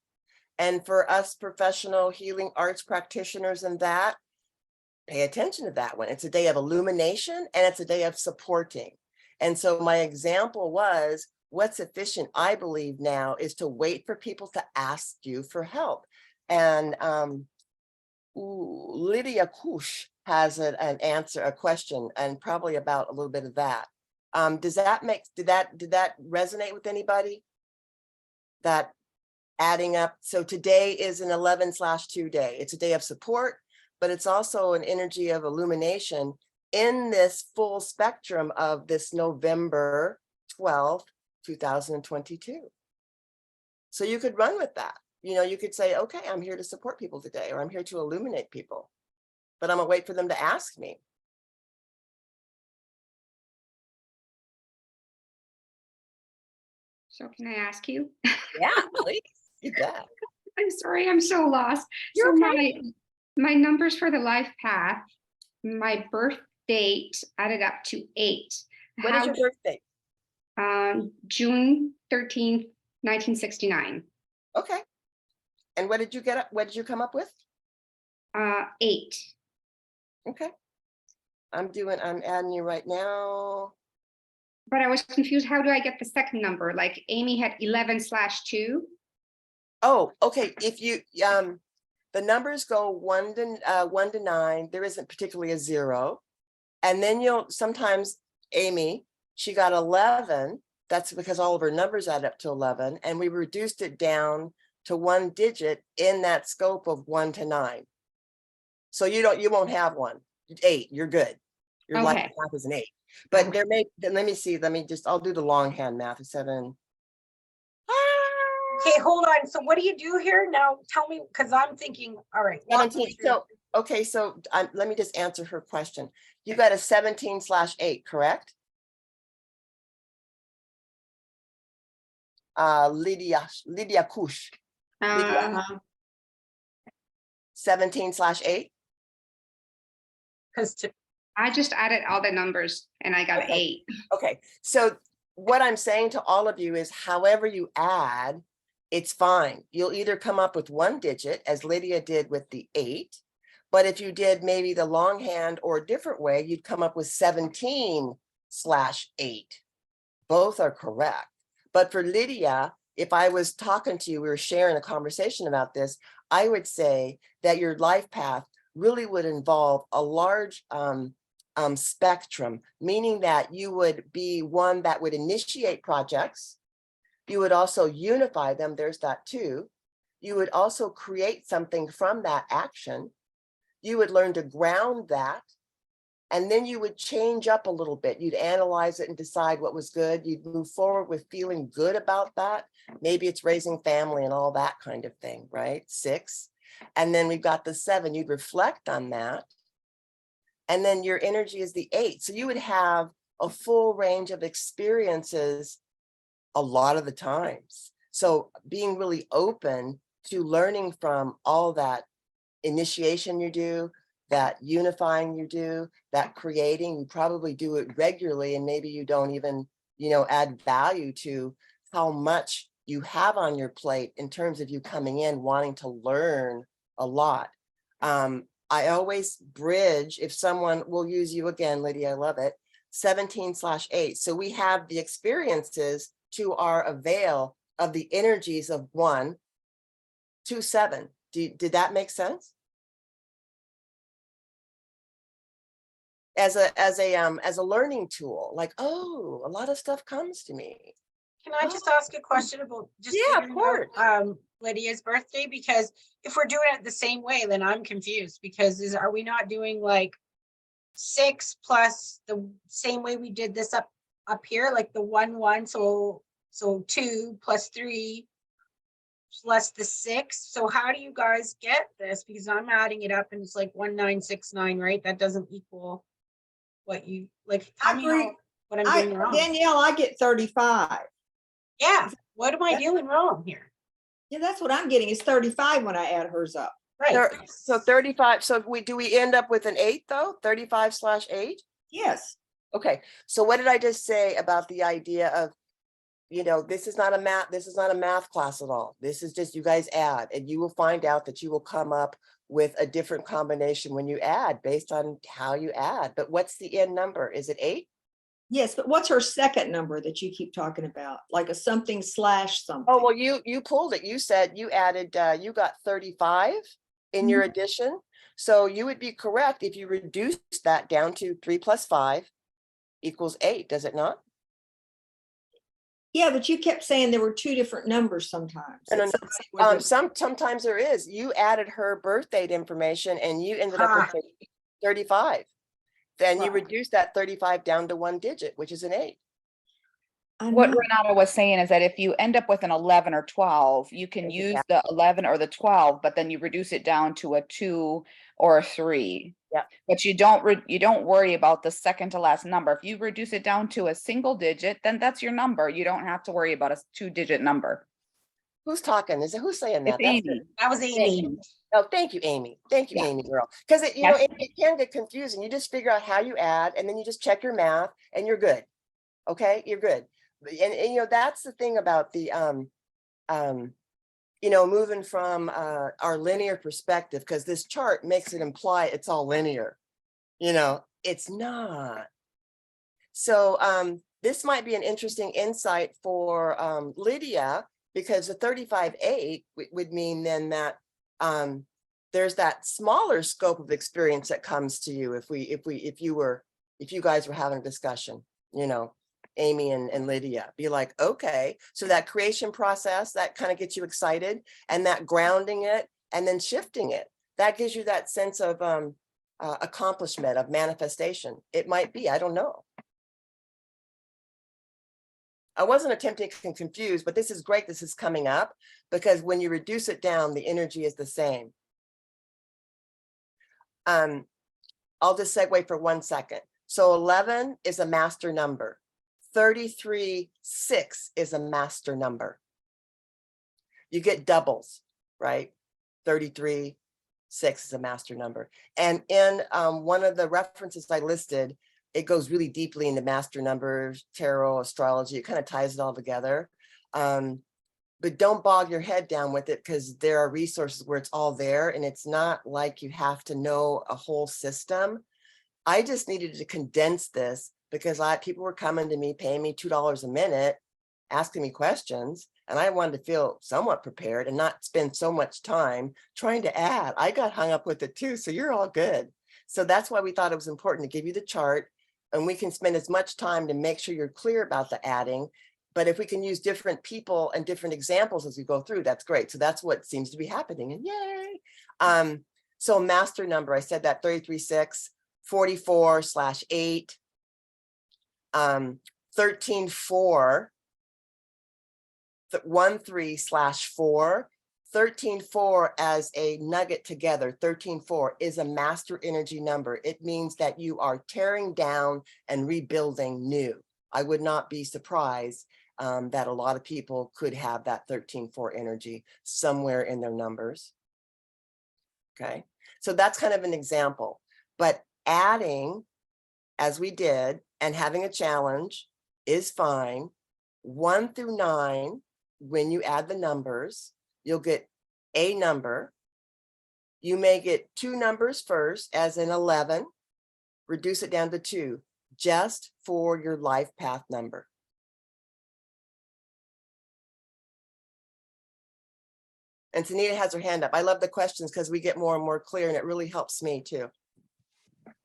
And for us professional healing arts practitioners and that, pay attention to that one. It's a day of illumination and it's a day of supporting. And so my example was, what's efficient, I believe now, is to wait for people to ask you for help. And Lydia Kush has an answer, a question, and probably about a little bit of that. Did that resonate with anybody? That adding up. So today is an 11/2 day. It's a day of support, but it's also an energy of illumination in this full spectrum of this November 12th, 2022. So you could run with that. You know, you could say, okay, I'm here to support people today, or I'm here to illuminate people, but I'm gonna wait for them to ask me. So can I ask you? Yeah, please. You bet. I'm sorry, I'm so lost. You're So okay. my numbers for the life path, my birth date added up to 8. What is your birthday? June 13th, 1969. Okay. And what did you get up? What did you come up with? 8. Okay. I'm adding you right now. But I was confused. How do I get the second number? Like Amy had 11/2. Oh, okay. If you the numbers go 1 to 9, there isn't particularly a 0. And then you'll sometimes Amy, she got 11. That's because all of her numbers add up to 11, and we reduced it down to 1 digit in that scope of 1 to 9. So you won't have 1. 8, you're good. Your life Okay. path is an 8. But there may, let me see, I'll do the longhand math of 7. Okay, hold on. So what do you do here now? Tell me, because I'm thinking, all right. walk me 17. through. So, okay, so let me just answer her question. You got a 17/8, correct? Lydia Kush, 17/8. Because I just added all the numbers and I got Okay. 8. Okay, so what I'm saying to all of you is however you add, it's fine. You'll either come up with 1 digit as Lydia did with the 8, but if you did maybe the longhand or a different way, you'd come up with 17/8. Both are correct. But for Lydia, if I was talking to you, we were sharing a conversation about this, I would say that your life path really would involve a large spectrum, meaning that you would be one that would initiate projects. You would also unify them. There's that too. You would also create something from that action. You would learn to ground that. And then you would change up a little bit. You'd analyze it and decide what was good. You'd move forward with feeling good about that. Maybe it's raising family and all that kind of thing, right? 6. And then we've got the 7. You'd reflect on that. And then your energy is the 8. So you would have a full range of experiences a lot of the times. So being really open to learning from all that initiation you do, that unifying you do, that creating, you probably do it regularly, and maybe you don't even, add value to how much you have on your plate in terms of you coming in wanting to learn a lot. I always bridge, if someone will use you again, Lydia, I love it, 17/8. So we have the experiences to our avail of the energies of 1 to 7. Did that make sense? As a learning tool, like, oh, a lot of stuff comes to me. Can I just ask a question about just Yeah, of figuring out, Lydia's birthday? Because if we're doing it the same way, then I'm confused because are we not doing like 6 plus the same way we did this up here, like the 1, so 2 plus 3 plus the 6. So how do you guys get this? Because I'm adding it up and it's like 1969, right? That doesn't equal what you like. Tell me what I'm doing wrong. Danielle, I get 35. Yeah, what am I doing wrong here? Yeah, that's what I'm getting is 35 when I add hers up. Right. So 35, so do we end up with an 8 though? 35/8? Yes. Okay, so what did I just say about the idea of, this is not a math class at all. This is just you guys add, and you will find out that you will come up with a different combination when you add based on how you add. But what's the end number? Is it 8? Yes, but what's her second number that you keep talking about? Like a something slash something. Oh, well, you pulled it. You said you added, you got 35 in your addition. So you would be correct if you reduce that down to 3 plus 5 equals 8, does it not? Yeah, but you kept saying there were two different numbers sometimes. No, That no, somebody was- sometimes there is. You added her birth date information and you ended up with 35. Then you Right. reduce that 35 down to 1 digit, which is an 8. I What know. Renata was saying is that if you end up with an 11 or 12, you can use the 11 or the 12, but then you reduce it down to a 2 or a 3. Yeah. But you don't worry about the second to last number. If you reduce it down to a single digit, then that's your number. You don't have to worry about a 2-digit number. Who's talking? Who's saying that? It's Amy. That was Amy. Oh, thank you, Amy. Thank you, Yeah. Amy girl. Because it Yes. it can get confusing. You just figure out how you add and then you just check your math and you're good. Okay, you're good. And that's the thing about the moving from our linear perspective, because this chart makes it imply it's all linear. It's not. So this might be an interesting insight for Lydia, because the 35/8 would mean then that there's that smaller scope of experience that comes to you if you guys were having a discussion, Amy and Lydia, be like, okay, so that creation process that kind of gets you excited, and that grounding it and then shifting it, that gives you that sense of accomplishment, of manifestation. It might be, I don't know. I wasn't attempting to confuse, but this is great. This is coming up because when you reduce it down, the energy is the same. I'll just segue for 1 second. So 11 is a master number. 33/6 is a master number. You get doubles, right? 33/6 is a master number. And in one of the references I listed, it goes really deeply into master numbers, tarot, astrology. It kind of ties it all together. But don't bog your head down with it, because there are resources where it's all there, and it's not like you have to know a whole system. I just needed to condense this because people were coming to me, paying me $2 a minute, asking me questions, and I wanted to feel somewhat prepared and not spend so much time trying to add. I got hung up with it too, so you're all good. So that's why we thought it was important to give you the chart, and we can spend as much time to make sure you're clear about the adding. But if we can use different people and different examples as we go through, that's great. So that's what seems to be happening, and yay. So master number, I said that 33/6, 44/8, 13/4, 13/4, 13/4 as a nugget together. 13/4 is a master energy number. It means that you are tearing down and rebuilding new. I would not be surprised that a lot of people could have that 13/4 energy somewhere in their numbers. Okay, so that's kind of an example. But adding, as we did, and having a challenge is fine. 1 through 9, when you add the numbers, you'll get a number. You may get 2 numbers first, as in 11, reduce it down to 2, just for your life path number. And Tanita has her hand up. I love the questions because we get more and more clear, and it really helps me too.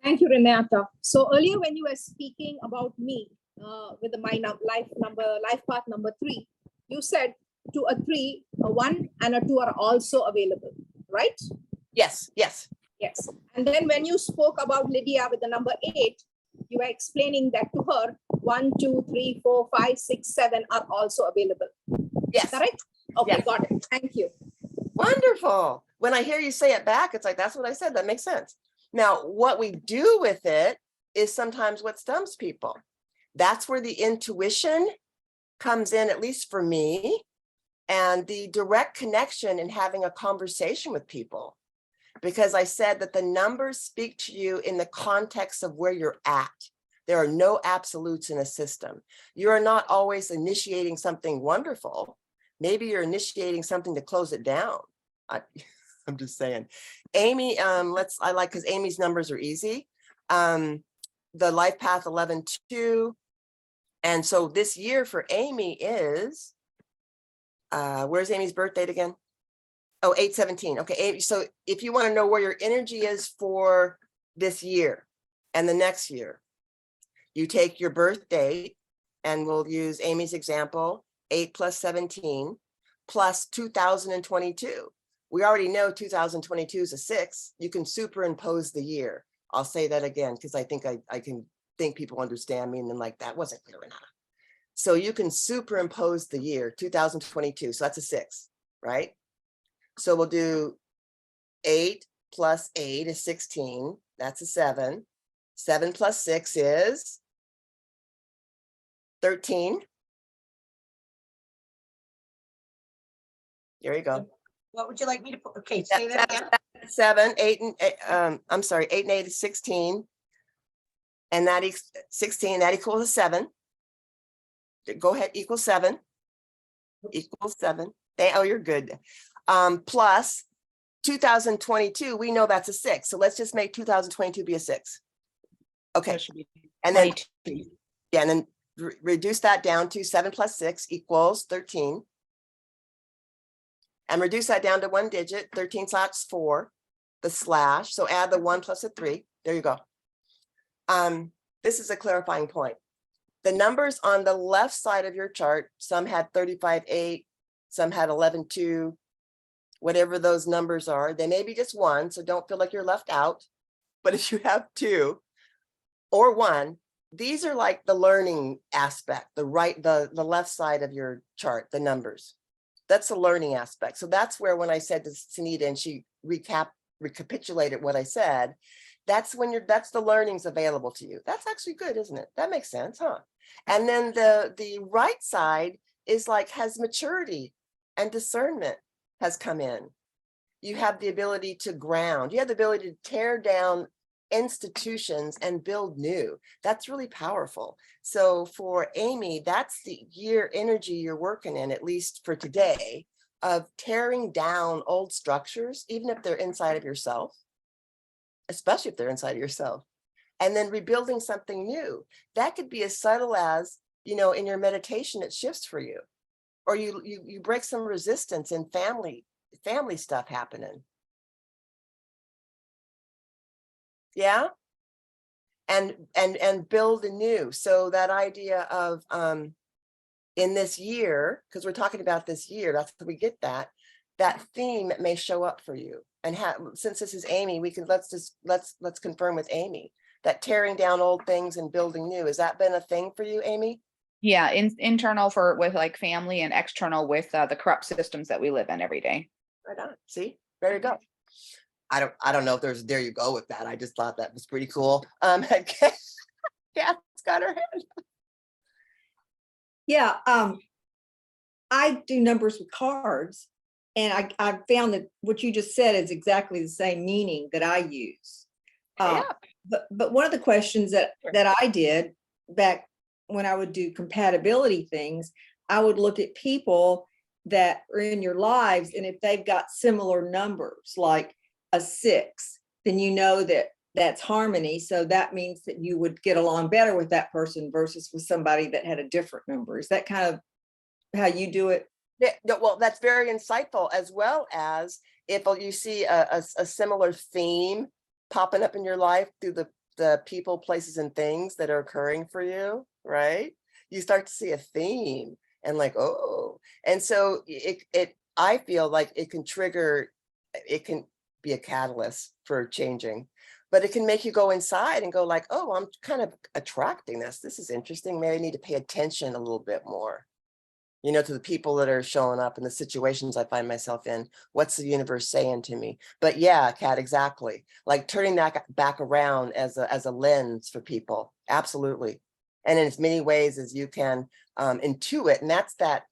Thank you, Renata. So earlier when you were speaking about me, with my life path number 3, you said 2, a 3, a 1, and a 2 are also available, right? Yes, yes. Yes. And then when you spoke about Lydia with the number 8, you were explaining that to her 1, 2, 3, 4, 5, 6, 7 are also available. Yes. Correct? Okay, Yes. got it. Thank you. Wonderful. When I hear you say it back, it's like, that's what I said. That makes sense. Now, what we do with it is sometimes what stumps people. That's where the intuition comes in, at least for me, and the direct connection and having a conversation with people. Because I said that the numbers speak to you in the context of where you're at. There are no absolutes in a system. You are not always initiating something wonderful. Maybe you're initiating something to close it down. I'm just saying. Amy, I like, because Amy's numbers are easy. The life path 11-2. And so this year for Amy is, where's Amy's birth date again? Oh, 8/17. Okay, so if you want to know where your energy is for this year and the next year, you take your birth date, and we'll use Amy's example, 8 plus 17 plus 2022. We already know 2022 is a 6. You can superimpose the year. I'll say that again, because I think I can think people understand me, and then like, that wasn't clear enough. So you can superimpose the year 2022. So that's a 6, right? So we'll do 8 plus 8 is 16. That's a 7. 7 plus 6 is 13. There you go. What would you like me to put? Okay, say that again. 7, 8, and I'm sorry, 8 and 8 is 16. And that 16, that equals a 7. Go ahead, equals 7. Equals 7. Oh, you're good. Plus 2022, we know that's a 6. So let's just make 2022 be a 6. Okay. And then, yeah, and then reduce that down to 7 plus 6 equals 13. And reduce that down to 1 digit, 13/4, the slash. So add the 1 plus a 3. There you go. This is a clarifying point. The numbers on the left side of your chart, some had 35/8, some had 11/2, whatever those numbers are. They may be just 1, so don't feel like you're left out. But if you have 2 or 1, these are like the learning aspect, the left side of your chart, the numbers. That's the learning aspect. So that's where, when I said to Sunita and she recapitulated what I said, that's the learnings available to you. That's actually good, isn't it? That makes sense, huh? And then the right side is like, has maturity and discernment has come in. You have the ability to ground. You have the ability to tear down institutions and build new. That's really powerful. So for Amy, that's the year energy you're working in, at least for today, of tearing down old structures, even if they're inside of yourself, especially if they're inside of yourself, and then rebuilding something new. That could be as subtle as, in your meditation, it shifts for you, or you break some resistance in family stuff happening. Yeah. And build anew. So that idea of in this year, because we're talking about this year, that's how we get that theme may show up for you. And since this is Amy, we can let's confirm with Amy that tearing down old things and building new. Has that been a thing for you, Amy? Yeah, internal with like family, and external with the corrupt systems that we live in every day. Right on. See, there you go. I don't know if there you go with that. I just thought that was pretty cool. Kat's got her hand. Yeah, I do numbers with cards, and I found that what you just said is exactly the same meaning that I use. But one of the questions that I did back when I would do compatibility things, I would look at people that are in your lives, and if they've got similar numbers, like a 6, then you know that that's harmony. So that means that you would get along better with that person versus with somebody that had a different number. Is that kind of how you do it? Yeah, well, that's very insightful, as well as if you see a similar theme popping up in your life through the people, places, and things that are occurring for you, right? You start to see a theme and like, oh, and so I feel like it can trigger, it can be a catalyst for changing, but it can make you go inside and go like, oh, I'm kind of attracting this. This is interesting. Maybe I need to pay attention a little bit more, you know, to the people that are showing up and the situations I find myself in. What's the universe saying to me? But yeah, Kat, exactly. Like turning that back around as a lens for people. Absolutely. And in as many ways as you can intuit. And that's that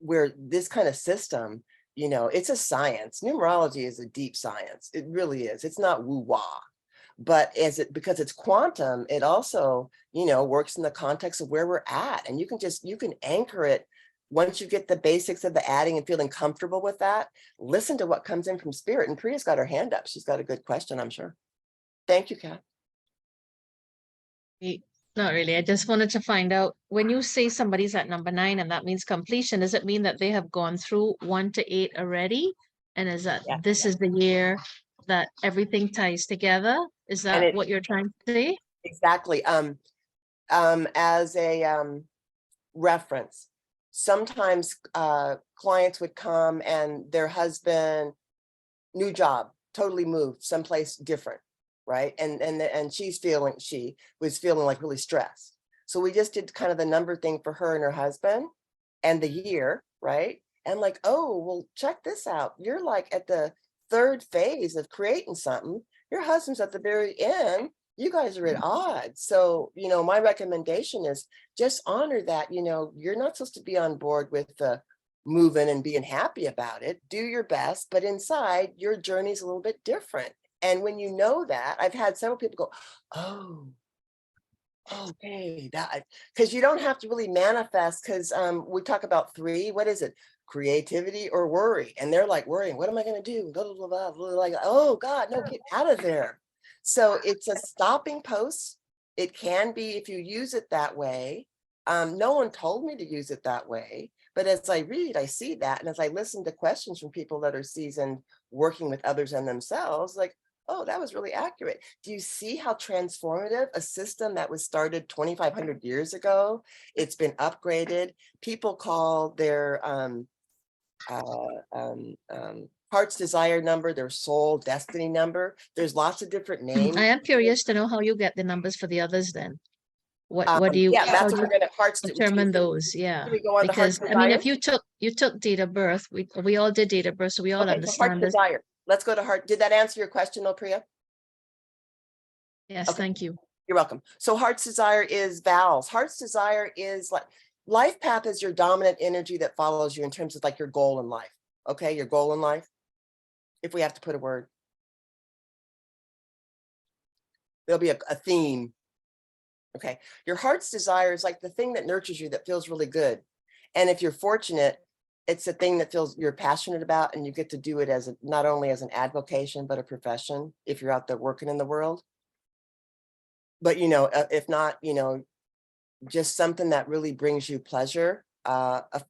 where this kind of system, you know, it's a science. Numerology is a deep science. It really is. It's not woo-wah. But because it's quantum, it also, you know, works in the context of where we're at. And you can anchor it once you get the basics of the adding and feeling comfortable with that. Listen to what comes in from spirit. And Priya's got her hand up. She's got a good question, I'm sure. Thank you, Kat. Not really. I just wanted to find out, when you say somebody's at number 9 and that means completion, does it mean that they have gone through 1 to 8 already? And is that Yeah. this is the year that everything ties together? Is that what you're trying to say? Exactly. As a reference, sometimes clients would come and their husband, new job, totally moved someplace different, right? And she was feeling like really stressed. So we just did kind of the number thing for her and her husband and the year, right? And like, oh, well, check this out. You're like at the 3rd phase of creating something. Your husband's at the very end. You guys are at odds. So, you know, my recommendation is just honor that, you know, you're not supposed to be on board with the moving and being happy about it. Do your best, but inside your journey is a little bit different. And when you know that, I've had several people go, oh, okay, that, because you don't have to really manifest, because we talk about 3, what is it? Creativity or worry. And they're like worrying, what am I going to do? Blah, blah, blah, blah, like, oh God, no, get out of there. So it's a stopping post. It can be, if you use it that way. No one told me to use it that way, but as I read, I see that. And as I listen to questions from people that are seasoned working with others and themselves, like, oh, that was really accurate. Do you see how transformative a system that was started 2,500 years ago? It's been upgraded. People call their heart's desire number, their soul destiny number. There's lots of different names. I am curious to know how you get the numbers for the others then. What do you, yeah, how that's do what you we're going to determine those? Yeah, we go on because the I mean, desire? if you took date of birth, we all did date of birth, so we all Okay, so heart's understand this. desire. Let's go to heart. Did that answer your question, though, Priya? Yes, Okay. thank you. You're welcome. So heart's desire is vowels. Heart's desire is like life path is your dominant energy that follows you in terms of like your goal in life. Okay, your goal in life. If we have to put a word, there'll be a theme. Okay, your heart's desire is like the thing that nurtures you, that feels really good. And if you're fortunate, it's a thing that feels you're passionate about, and you get to do it as not only as an avocation, but a profession if you're out there working in the world. But, you know, if not, you know, just something that really brings you pleasure.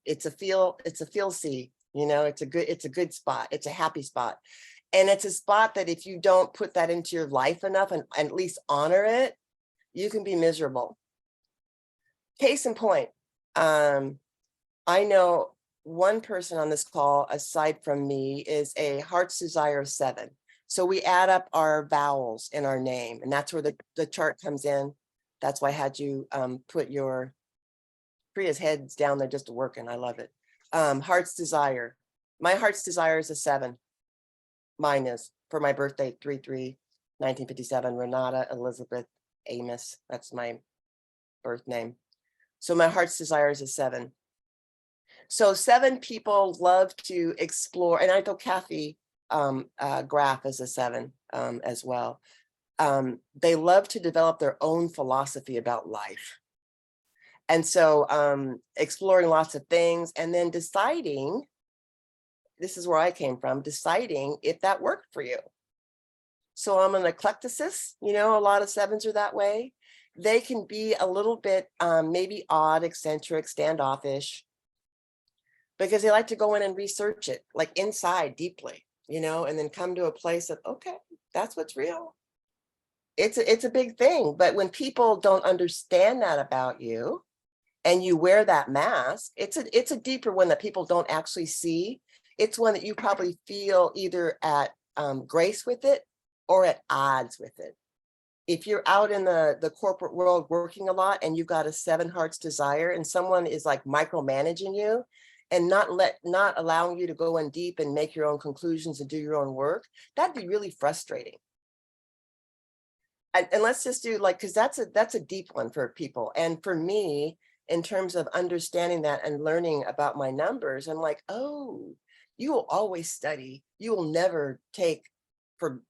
It's a feel-see, you know, it's a good spot. It's a happy spot. And it's a spot that if you don't put that into your life enough and at least honor it, you can be miserable. Case in point, I know one person on this call, aside from me, is a heart's desire of 7. So we add up our vowels in our name, and that's where the chart comes in. That's why I had you put your Priya's heads down there just working. I love it. Heart's desire. My heart's desire is a 7. Mine is for my birthday, 3/3/1957. Renata Elizabeth Amos. That's my birth name. So my heart's desire is a 7. So 7 people love to explore, and I know Kathy Graff is a 7 as well. They love to develop their own philosophy about life. And so exploring lots of things and then deciding, this is where I came from, deciding if that worked for you. So I'm an eclecticist, you know, a lot of 7s are that way. They can be a little bit maybe odd, eccentric, standoffish, because they like to go in and research it like inside deeply, you know, and then come to a place of, okay, That's what's real. It's a big thing. But when people don't understand that about you and you wear that mask, it's a deeper one that people don't actually see. It's one that you probably feel either at grace with it or at odds with it. If you're out in the corporate world working a lot and you've got a 7 hearts desire and someone is like micromanaging you and not allowing you to go in deep and make your own conclusions and do your own work, that'd be really frustrating. And let's just do like, because that's a deep one for people. And for me, in terms of understanding that and learning about my numbers, I'm like, oh, you will always study. You will never take for,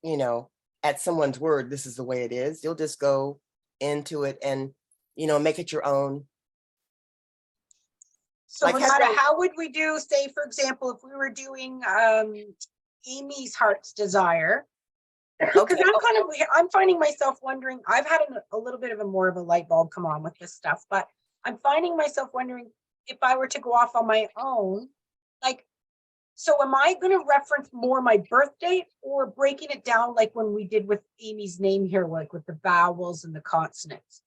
at someone's word, this is the way it is. You'll just go into it and, make it your own. So Like, Renata, how would we do, say, for example, if we were doing Amy's heart's desire? Because I'm finding myself wondering, I've had a little bit of a more of a light bulb come on with this stuff, but I'm finding myself wondering if I were to go off on my own, like, so am I going to reference more my birth date or breaking it down like when we did with Amy's name here, like with the vowels and the consonants?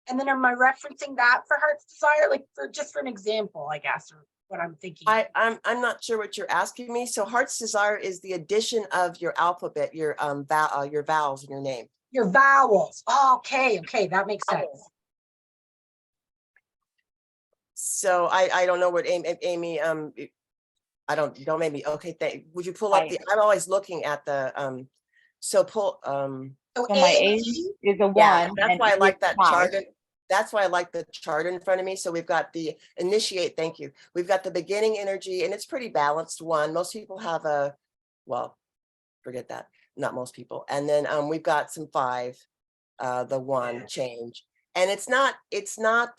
And then am I referencing that for heart's desire, like for an example, I guess, or what I'm thinking? I'm not sure what you're asking me. So heart's desire is the addition of your alphabet, your vowels in your name. Your vowels. Oh, okay, that makes sense. So I don't know what Amy I don't make me okay. Would you pull up I'm always looking at the so pull So my age is a 1. that's why I like that chart. That's why I like the chart in front of me. So we've got the initiate, thank you. We've got the beginning energy and it's pretty balanced 1. Most people have forget that, not most people. And then we've got some 5, the 1 change. And it's not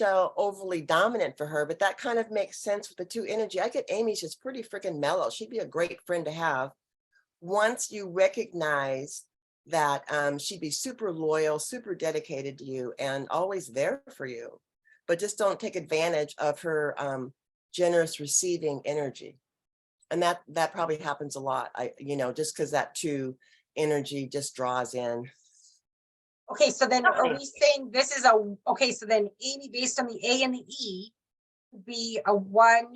overly dominant for her, but that kind of makes sense with the 2 energy. I get Amy's just pretty freaking mellow. She'd be a great friend to have. Once you recognize that she'd be super loyal, super dedicated to you and always there for you, but just don't take advantage of her generous receiving energy. And that probably happens a lot, just because that 2 energy just draws in. Okay, so then are we saying this is okay, so then Amy, based on the A and the E, would be a 1.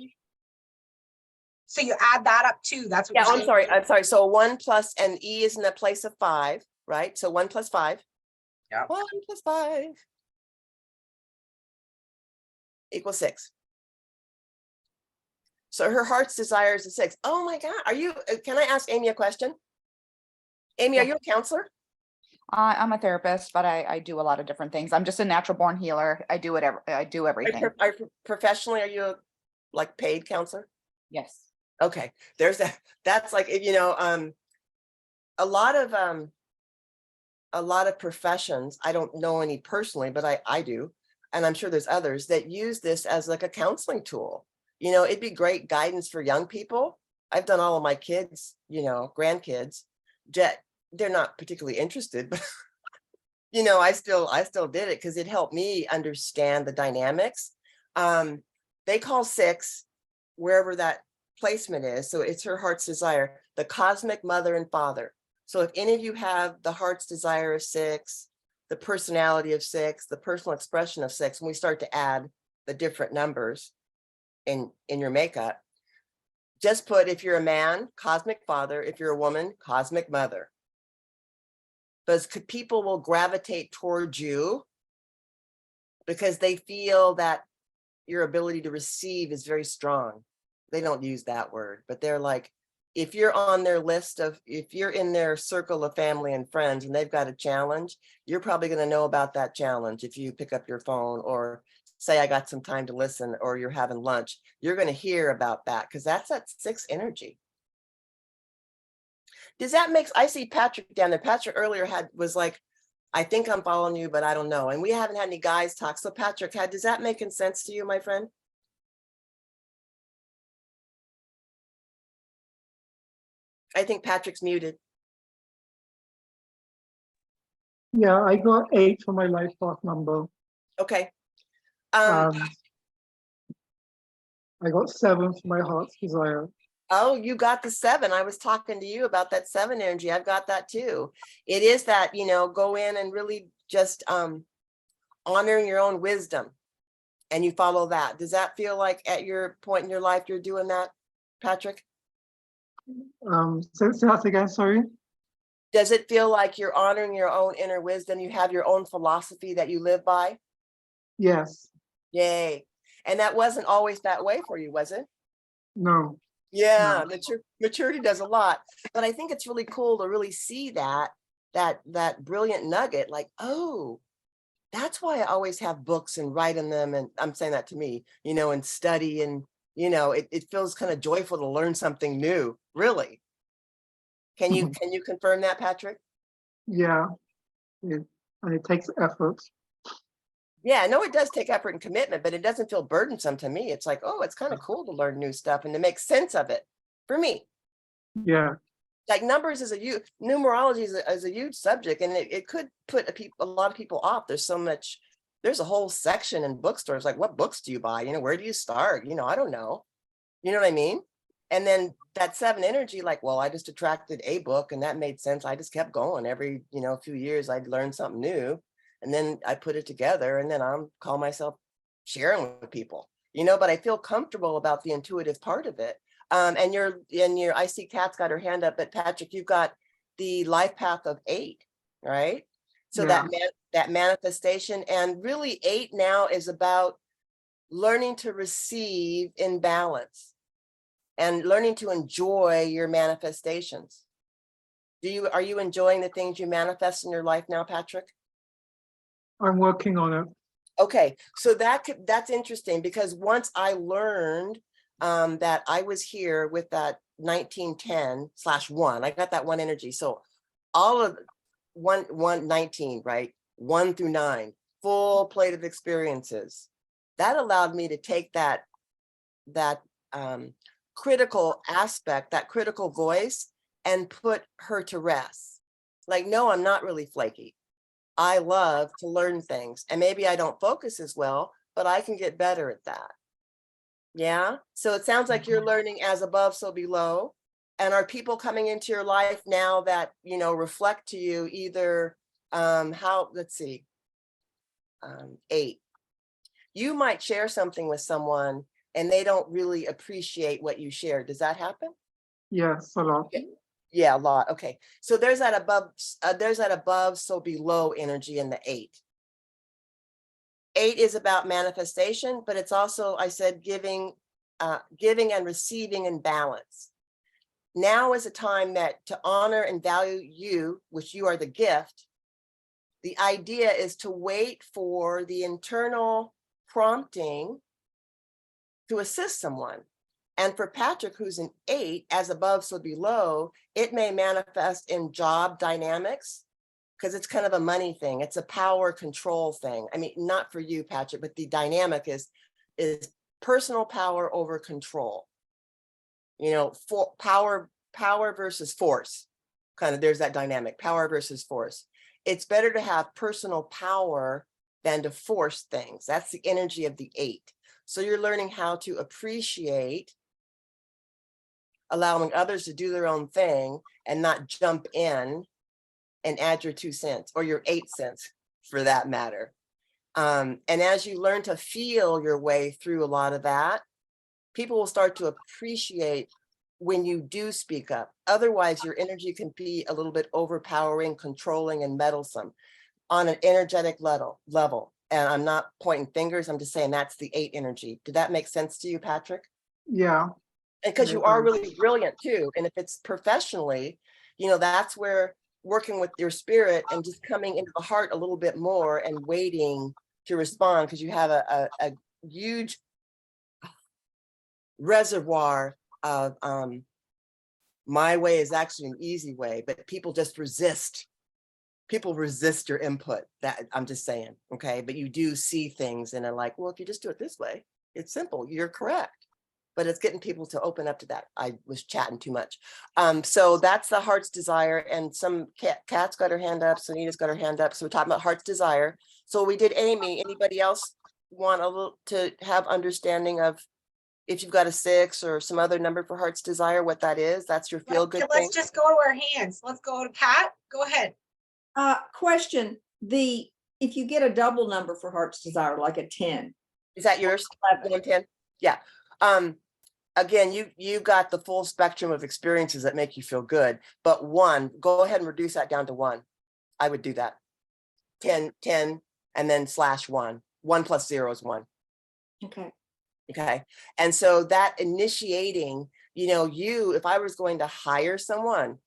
So you add that up too, that's what I'm sorry. So 1 plus, and E is in the place of 5, right? So 1 plus 5. Yeah. 1 plus 5 equals 6. So her heart's desire is a 6. Oh my God, can I ask Amy a question? Amy, are you a counselor? I'm a therapist, but I do a lot of different things. I'm just a natural born healer. I do everything. Professionally, are you a paid counselor? Yes. Okay, there's that. That's like, a lot of professions, I don't know any personally, but I do. And I'm sure there's others that use this as like a counseling tool. It'd be great guidance for young people. I've done all of my kids, grandkids, they're not particularly interested, but I still did it because it helped me understand the dynamics. They call 6 wherever that placement is. So it's her heart's desire, the cosmic mother and father. So if any of you have the heart's desire of 6, the personality of 6, the personal expression of 6, when we start to add the different numbers in your makeup, just put, if you're a man, cosmic father, if you're a woman, cosmic mother. Because people will gravitate towards you because they feel that your ability to receive is very strong. They don't use that word, but they're like, if you're on their list if you're in their circle of family and friends and they've got a challenge, you're probably going to know about that challenge. If you pick up your phone or say, I got some time to listen, or you're having lunch, you're going to hear about that because that's that 6 energy. Does that make, I see Patrick down there. Patrick earlier was like, I think I'm following you, but I don't know. And we haven't had any guys talk. So Patrick, does that make sense to you, my friend? I think Patrick's muted. Yeah, I got 8 for my life path number. Okay. I got 7 for my heart's desire. Oh, you got the 7. I was talking to you about that 7 energy. I've got that too. It is that, go in and really just honoring your own wisdom, and you follow that. Does that feel like at your point in your life you're doing that, Patrick? Say that again, sorry. Does it feel like you're honoring your own inner wisdom? You have your own philosophy that you live by? Yes. Yay. And that wasn't always that way for you, was it? No. Yeah, maturity does a lot. But I think it's really cool to really see that brilliant nugget, like, oh, that's why I always have books and write in them. And I'm saying that to me, and study, and it feels kind of joyful to learn something new, really. Can you confirm that, Patrick? Yeah. And it takes effort. Yeah, no, it does take effort and commitment, but it doesn't feel burdensome to me. It's like, oh, it's kind of cool to learn new stuff and to make sense of it for me. Yeah. Like numbers is numerology is a huge subject, and it could put a lot of people off. There's a whole section in bookstores, like, what books do you buy? Where do you start? I don't know. You know what I mean? And then that 7 energy, like, well, I just attracted a book and that made sense. I just kept going every, few years, I'd learn something new. And then I put it together, and then I'm call myself sharing with people, but I feel comfortable about the intuitive part of it. And I see Kat's got her hand up, but Patrick, you've got the life path of 8, right? So Yeah. that manifestation, and really 8 now is about learning to receive in balance and learning to enjoy your manifestations. Are you enjoying the things you manifest in your life now, Patrick? I'm working on it. Okay, so that's interesting, because once I learned that I was here with that 1910/1, I got that 1 energy. So all of 119, right? 1 through 9, full plate of experiences. That allowed me to take that critical aspect, that critical voice, and put her to rest. Like, no, I'm not really flaky. I love to learn things, and maybe I don't focus as well, but I can get better at that. Yeah. So it sounds like you're learning as above, so below. And are people coming into your life now that, reflect to you either let's see, 8. You might share something with someone and they don't really appreciate what you shared. Does that happen? Yes, a lot. Yeah, a lot. Okay. So there's that above, so below energy in the 8. 8 is about manifestation, but it's also, I said, giving and receiving in balance. Now is a time that to honor and value you, which you are the gift. The idea is to wait for the internal prompting to assist someone. And for Patrick, who's an 8, as above, so below, it may manifest in job dynamics, because it's kind of a money thing. It's a power control thing. I mean, not for you, Patrick, but the dynamic is personal power over control. For power versus force. Kind of, there's that dynamic, power versus force. It's better to have personal power than to force things. That's the energy of the 8. So you're learning how to appreciate allowing others to do their own thing and not jump in and add your 2 cents or your 8 cents for that matter. And as you learn to feel your way through a lot of that, people will start to appreciate when you do speak up. Otherwise, your energy can be a little bit overpowering, controlling, and meddlesome on an energetic level. And I'm not pointing fingers, I'm just saying that's the 8 energy. Did that make sense to you, Patrick? Yeah. Because you are really brilliant too. And if it's professionally, that's where working with your spirit and just coming into the heart a little bit more and waiting to respond, because you have a huge reservoir of my way is actually an easy way, but people just resist. People resist your input. That I'm just saying, okay? But you do see things and are like, well, if you just do it this way, it's simple. You're correct. But it's getting people to open up to that. I was chatting too much. So that's the heart's desire. And some Kat's got her hand up. Sunita's got her hand up. So we're talking about heart's desire. So we did Amy. Anybody else want a little to have understanding of If you've got a 6 or some other number for heart's desire, what that is, that's your feel good thing. Let's just go to our hands. Let's go to Pat. Go ahead. Question, if you get a double number for heart's desire, like a 10. Is that yours? 110? Yeah. Again, you got the full spectrum of experiences that make you feel good, but 1, go ahead and reduce that down to 1. I would do that. 10, and then /1. 1 plus 0 is 1. Okay. Okay. And so that initiating, if I was going to hire someone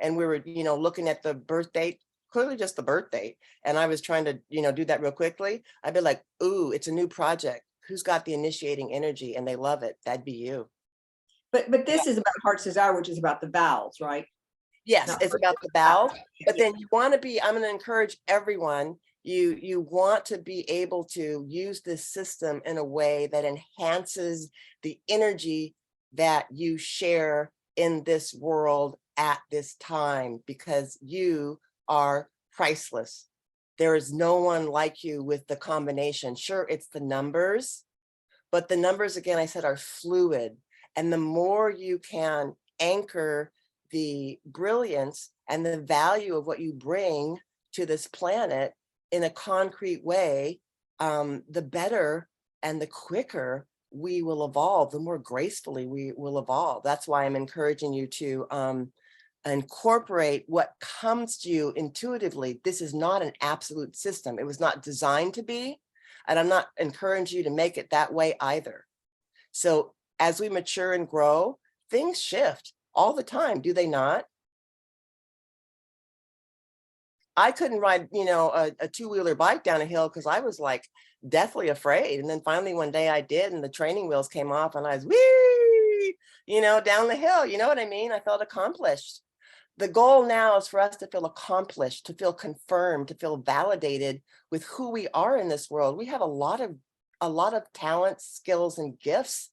and we were, looking at the birth date, clearly just the birth date, and I was trying to, do that real quickly, I'd be like, ooh, it's a new project. Who's got the initiating energy and they love it? That'd be you. But this is about heart's desire, which is about the vowels, right? Yes, No. it's about the vowels, but then you want to be, I'm going to encourage everyone, you want to be able to use this system in a way that enhances the energy that you share in this world at this time, because you are priceless. There is no one like you with the combination. Sure, it's the numbers, but the numbers, again, I said, are fluid. And the more you can anchor the brilliance and the value of what you bring to this planet in a concrete way, the better and the quicker we will evolve, the more gracefully we will evolve. That's why I'm encouraging you to incorporate what comes to you intuitively. This is not an absolute system. It was not designed to be, and I'm not encouraging you to make it that way either. So as we mature and grow, things shift all the time, do they not? I couldn't ride, a 2-wheeler bike down a hill because I was like deathly afraid. And then finally one day I did, and the training wheels came off and I was whee, down the hill. You know what I mean? I felt accomplished. The goal now is for us to feel accomplished, to feel confirmed, to feel validated with who we are in this world. We have a lot of talents, skills, and gifts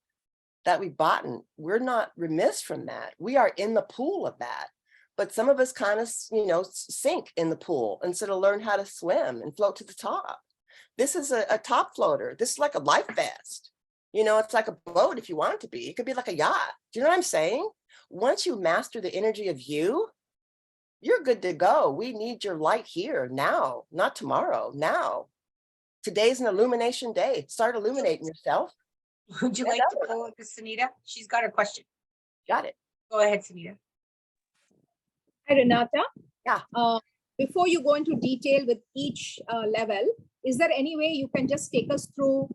that we've bought. We're not remiss from that. We are in the pool of that. But some of us kind of, sink in the pool instead of learn how to swim and float to the top. This is a top floater. This is like a life vest. It's like a boat if you want it to be. It could be like a yacht. Do you know what I'm saying? Once you master the energy of you, you're good to go. We need your light here now, not tomorrow, now. Today's an illumination day. Start illuminating yourself. Would you like to go with Sunita? She's got a question. Got it. Go ahead, Sunita. Hi, Renata. Yeah. Before you go into detail with each level, is there any way you can just take us through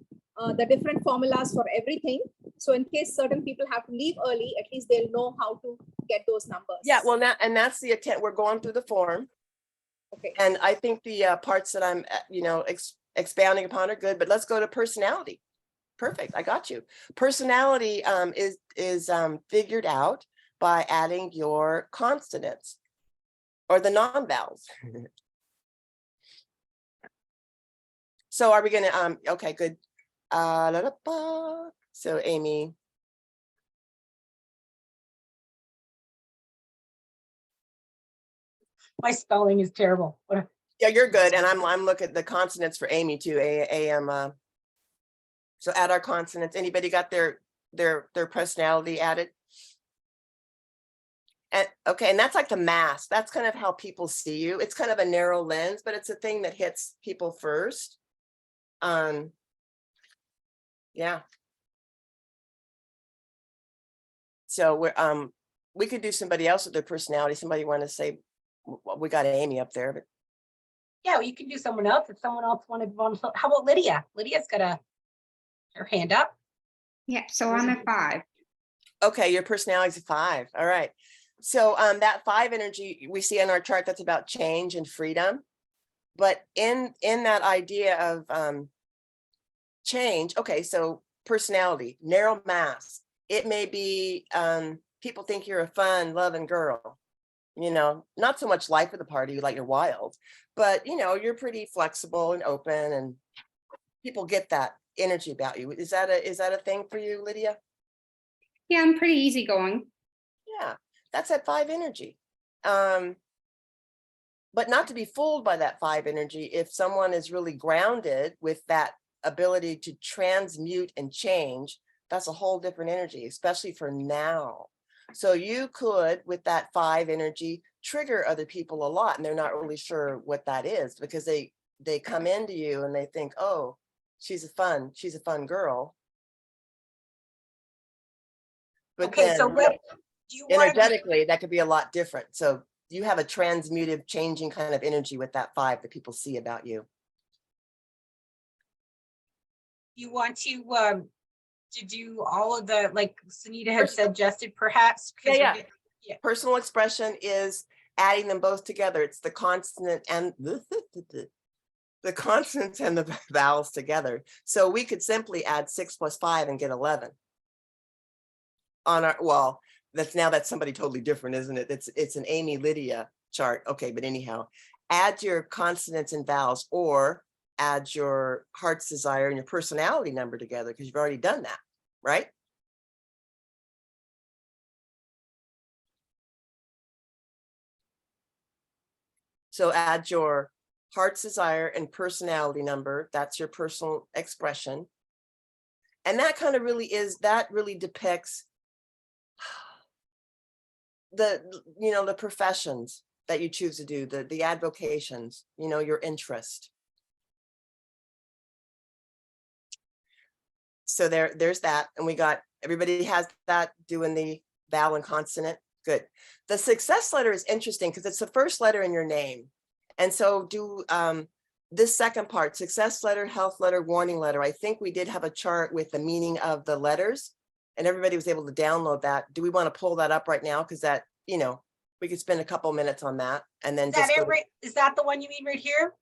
the different formulas for everything? So in case certain people have to leave early, at least they'll know how to get those numbers. Yeah, well, that's the intent. We're going through the form. Okay. And I think the parts that I'm, expounding upon are good, but let's go to personality. Perfect. I got you. Personality is figured out by adding your consonants or the non-vowels. So are we going to, okay, good. So Amy. My spelling is terrible. Yeah, you're good. And I'm looking at the consonants for Amy too. So add our consonants. Anybody got their personality added? And okay, and that's like the mask. That's kind of how people see you. It's kind of a narrow lens, but it's a thing that hits people first. Yeah. So we could do somebody else with their personality. Somebody want to say, well, we got Amy up there, but yeah, well, you can do someone else if someone else wanted one. How about Lydia? Lydia's got her hand up. Yeah, so I'm a 5. Okay, your personality is a 5. All right. So that 5 energy we see on our chart, that's about change and freedom. But in that idea of change, okay, so personality, narrow mask. It may be people think you're a fun, loving girl. Not so much life of the party, like you're wild, but you're pretty flexible and open, and people get that energy about you. Is that a thing for you, Lydia? Yeah, I'm pretty easygoing. Yeah, that's that 5 energy. But not to be fooled by that 5 energy. If someone is really grounded with that ability to transmute and change, That's a whole different energy, especially for now. So you could, with that 5 energy, trigger other people a lot, and they're not really sure what that is, because they come into you and they think, oh, she's a fun girl. But Okay, so then what do you want to, energetically, that could be a lot different. So you have a transmutive, changing kind of energy with that 5 that people see about you. you want to do all of the, like Sunita had suggested, perhaps? 'Cause Yeah, we're yeah. Personal expression is adding them both together. It's the consonant and the consonants and the vowels together. So we could simply add 6 plus 5 and get 11. On our, well, that's somebody totally different, isn't it? It's an Amy Lydia chart. Okay, but anyhow, add your consonants and vowels, or add your heart's desire and your personality number together, because you've already done that, right? So add your heart's desire and personality number. That's your personal expression. And that kind of really depicts the professions that you choose to do, the advocations, your interest. So there's that. And we got, everybody has that, doing the vowel and consonant. Good. The success letter is interesting because it's the first letter in your name. And so do this second part, success letter, health letter, warning letter. I think we did have a chart with the meaning of the letters, and everybody was able to download that. Do we want to pull that up right now? Because that, we could spend a couple minutes on that, and then just go to, is that the one you mean right here?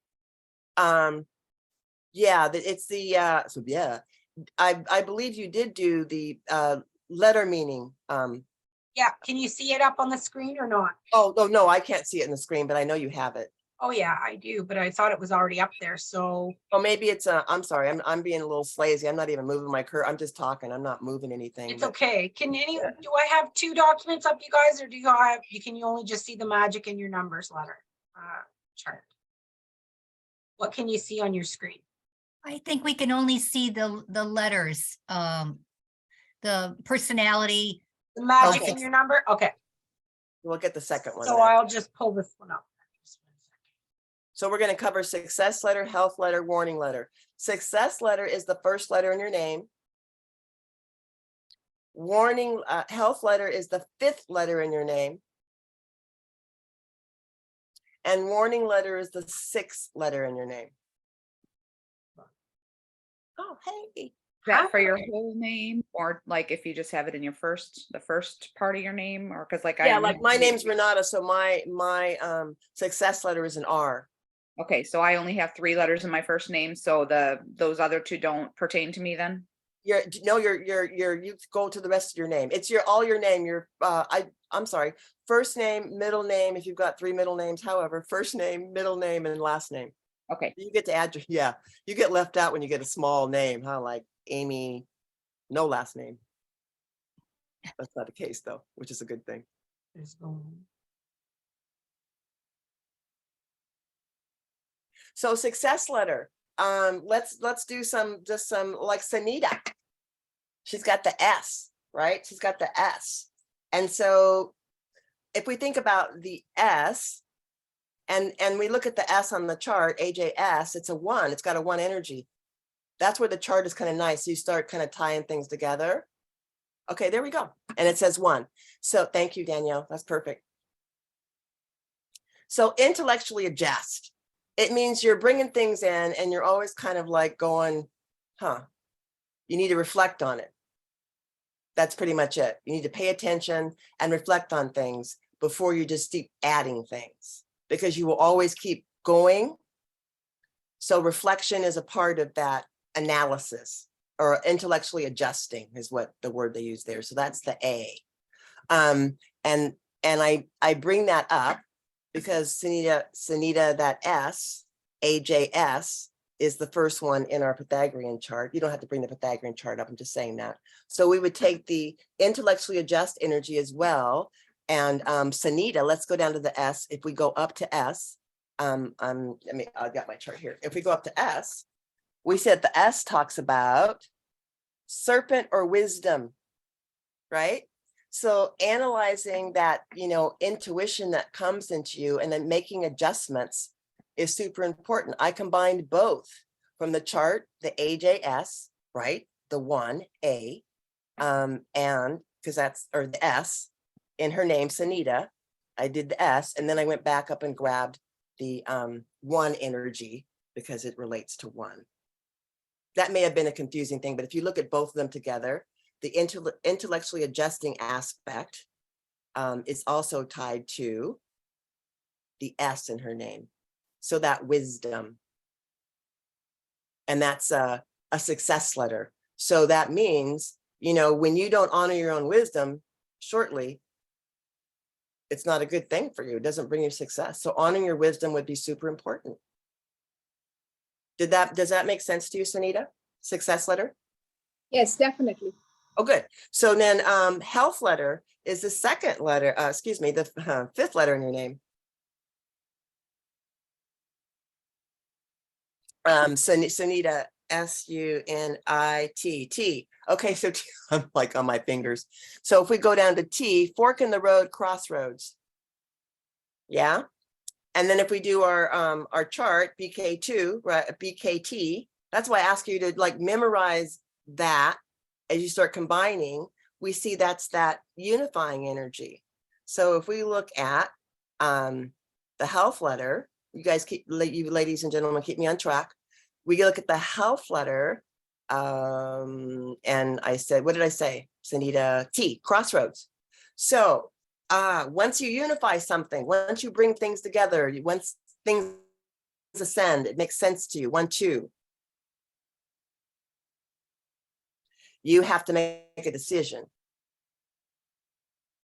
yeah, it's the so yeah, I believe you did do the letter meaning. Yeah, can you see it up on the screen or not? Oh no, I can't see it in the screen, but I know you have it. Oh yeah, I do, but I thought it was already up there, so. Oh, maybe it's I'm sorry, I'm being a little slazy. I'm not even moving my curve. I'm just talking. I'm not moving anything. It's okay. Do I have 2 documents up, you guys, or can you only just see the Magick and your numbers letter chart? What can you see on your screen? I think we can only see the letters, the personality. The Magick Okay. and your number? Okay. We'll get the second one. So then. I'll just pull this one up. So we're going to cover success letter, health letter, warning letter. Success letter is the first letter in your name. Warning, health letter is the 5th letter in your name. And warning letter is the 6th letter in your name. Oh, hey. Is that for your whole name, or like if you just have it in the first part of your name, or because like Yeah, like my name's Renata, so my success letter is an R. Okay, so I only have 3 letters in my first name, so those other 2 don't pertain to me then? You go to the rest of your name. It's all your name. I'm sorry, first name, middle name, if you've got 3 middle names, however, first name, middle name, and last name. Okay. You get to add you get left out when you get a small name, huh? Like Amy, no last name. That's not the case though, which is a good thing. So success letter. Let's do some like Sunita. She's got the S, right? She's got the S. And so if we think about the S and we look at the S on the chart, AJS, it's a 1. It's got a 1 energy. That's where the chart is kind of nice. You start kind of tying things together. Okay, there we go. And it says 1. So thank you, Danielle. That's perfect. So intellectually adjust. It means you're bringing things in and you're always kind of like going, you need to reflect on it. That's pretty much it. You need to pay attention and reflect on things before you just keep adding things, because you will always keep going. So reflection is a part of that analysis, or intellectually adjusting is what the word they use there. So that's the A. And I bring that up because Sunita, that S, AJS, is the first one in our Pythagorean chart. You don't have to bring the Pythagorean chart up. I'm just saying that. So we would take the intellectually adjust energy as well. And Sunita, let's go down to the S. If we go up to S, I've got my chart here. If we go up to S, we said the S talks about serpent or wisdom, right? So analyzing that, intuition that comes into you and then making adjustments is super important. I combined both from the chart, the AJS, right? The 1A, and because that's, or the S in her name, Sanita. I did the S, and then I went back up and grabbed the 1 energy because it relates to 1. That may have been a confusing thing, but if you look at both of them together, the intellectually adjusting aspect is also tied to the S in her name. So that wisdom. And that's a success letter. So that means, when you don't honor your own wisdom shortly, it's not a good thing for you. It doesn't bring you success. So honoring your wisdom would be super important. Does that make sense to you, Sanita? Success letter? Yes, definitely. Oh, good. So then health letter is the second letter, the 5th letter in your name. Sunita, S-U-N-I-T-T. Okay, so I'm like on my fingers. So if we go down to T, fork in the road, crossroads. Yeah. And then if we do our chart, BK2, right, BKT, that's why I ask you to like memorize that as you start combining. We see that's that unifying energy. So if we look at the health letter, you guys you ladies and gentlemen, keep me on track. We look at the health letter, and I said, what did I say? Sanita, T, crossroads. So once you unify something, once you bring things together, once things ascend, it makes sense to you. 1, 2. You have to make a decision.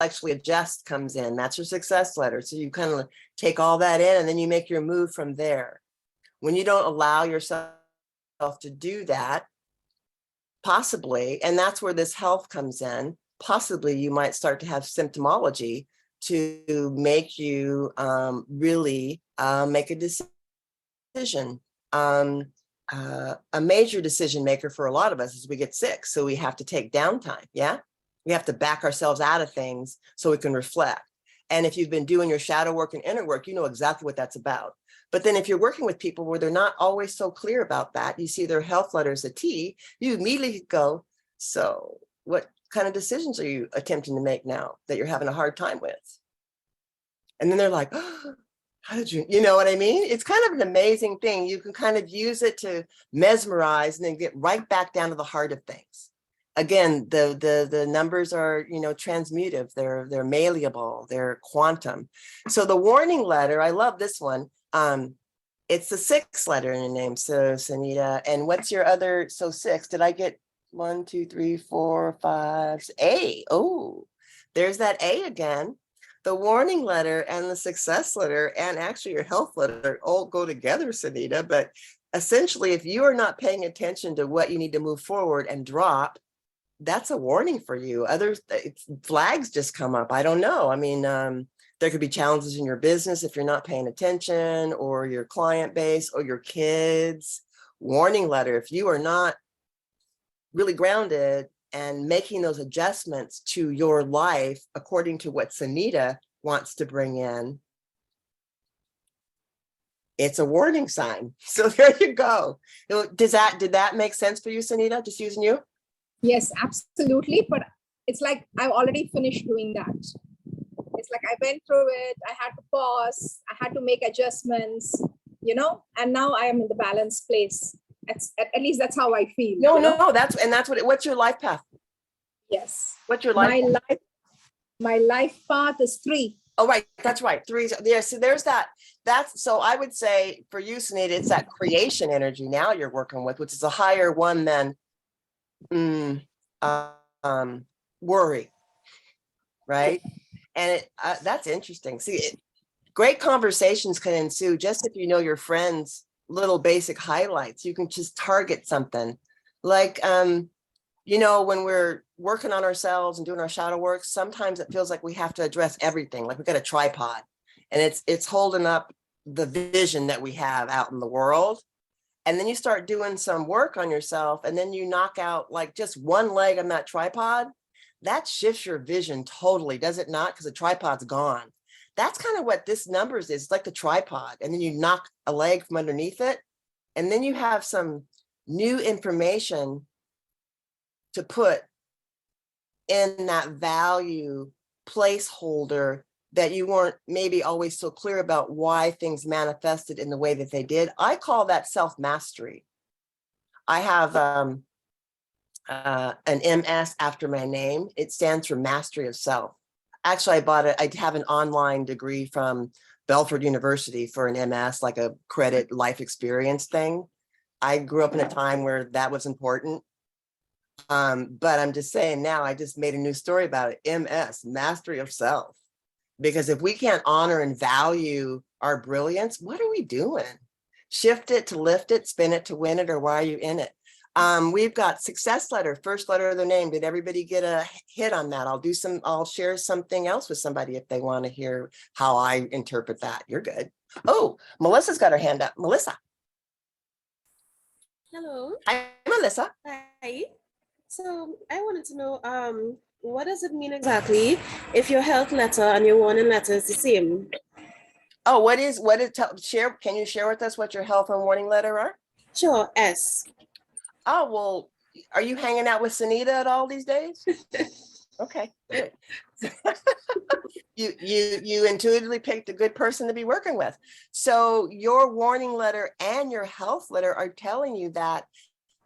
Actually adjust comes in. That's your success letter. So you kind of take all that in and then you make your move from there. When you don't allow yourself to do that, possibly, and that's where this health comes in, possibly you might start to have symptomology to make you really make a decision. A major decision maker for a lot of us is we get sick, so we have to take downtime. Yeah, we have to back ourselves out of things so we can reflect. And if you've been doing your shadow work and inner work, you know exactly what that's about. But then if you're working with people where they're not always so clear about that, you see their health letters, a T, you immediately go, so what kind of decisions are you attempting to make now that you're having a hard time with? And then they're like, oh, how did you know what I mean? It's kind of an amazing thing. You can kind of use it to mesmerize and then get right back down to the heart of things. Again, the numbers are, transmutive, they're malleable, they're quantum. So the warning letter, I love this one. It's the 6th letter in the name. So Sanita, and what's your other, so 6, did I get 1, 2, 3, 4, 5, A? Oh, there's that A again. The warning letter and the success letter and actually your health letter all go together, Sanita. But essentially, if you are not paying attention to what you need to move forward and drop, that's a warning for you. Others, flags just come up. I don't know. I mean, there could be challenges in your business if you're not paying attention, or your client base, or your kids. Warning letter, if you are not really grounded and making those adjustments to your life according to what Sanita wants to bring in, it's a warning sign. So there you go. Did that make sense for you, Sanita, just using you? Yes, absolutely. But it's like I've already finished doing that. It's like I went through it. I had to pause. I had to make adjustments, and now I am in the balanced place. At least that's how I feel. No, what's your life path? Yes. What's your life? My life path is 3. Oh, right. That's right. 3. Yeah. So there's that. So I would say for you, Sanita, it's that creation energy now you're working with, which is a higher one than worry. Right. And that's interesting. See, great conversations can ensue just if you know your friends' little basic highlights. You can just target something like, when we're working on ourselves and doing our shadow work, sometimes it feels like we have to address everything. Like we've got a tripod and it's holding up the vision that we have out in the world. and then you start doing some work on yourself, and then you knock out like just one leg on that tripod, that shifts your vision totally, does it not? Because the tripod's gone. That's kind of what this numbers is. It's like the tripod, and then you knock a leg from underneath it, and then you have some new information to put in that value placeholder that you weren't maybe always so clear about why things manifested in the way that they did. I call that self-mastery. I have an MS after my name. It stands for Mastery of Self. Actually, I have an online degree from Belford University for an MS, like a credit life experience thing. I grew up in a time where that was important. But I'm just saying now, I just made a new story about it. MS, Mastery of Self. Because if we can't honor and value our brilliance, what are we doing? Shift it to lift it, spin it to win it, or why are you in it? We've got success letter, first letter of their name. Did everybody get a hit on that? I'll share something else with somebody if they want to hear how I interpret that. You're good. Oh, Melissa's got her hand up. Melissa. Hello. Hi, Melissa. Hi. So I wanted to know, what does it mean exactly if your health letter and your warning letter is the same? Oh, can you share with us what your health and warning letter are? Sure, S. Oh, well, are you hanging out with Sunita at all these days? Okay, good. You intuitively picked a good person to be working with. So your warning letter and your health letter are telling you that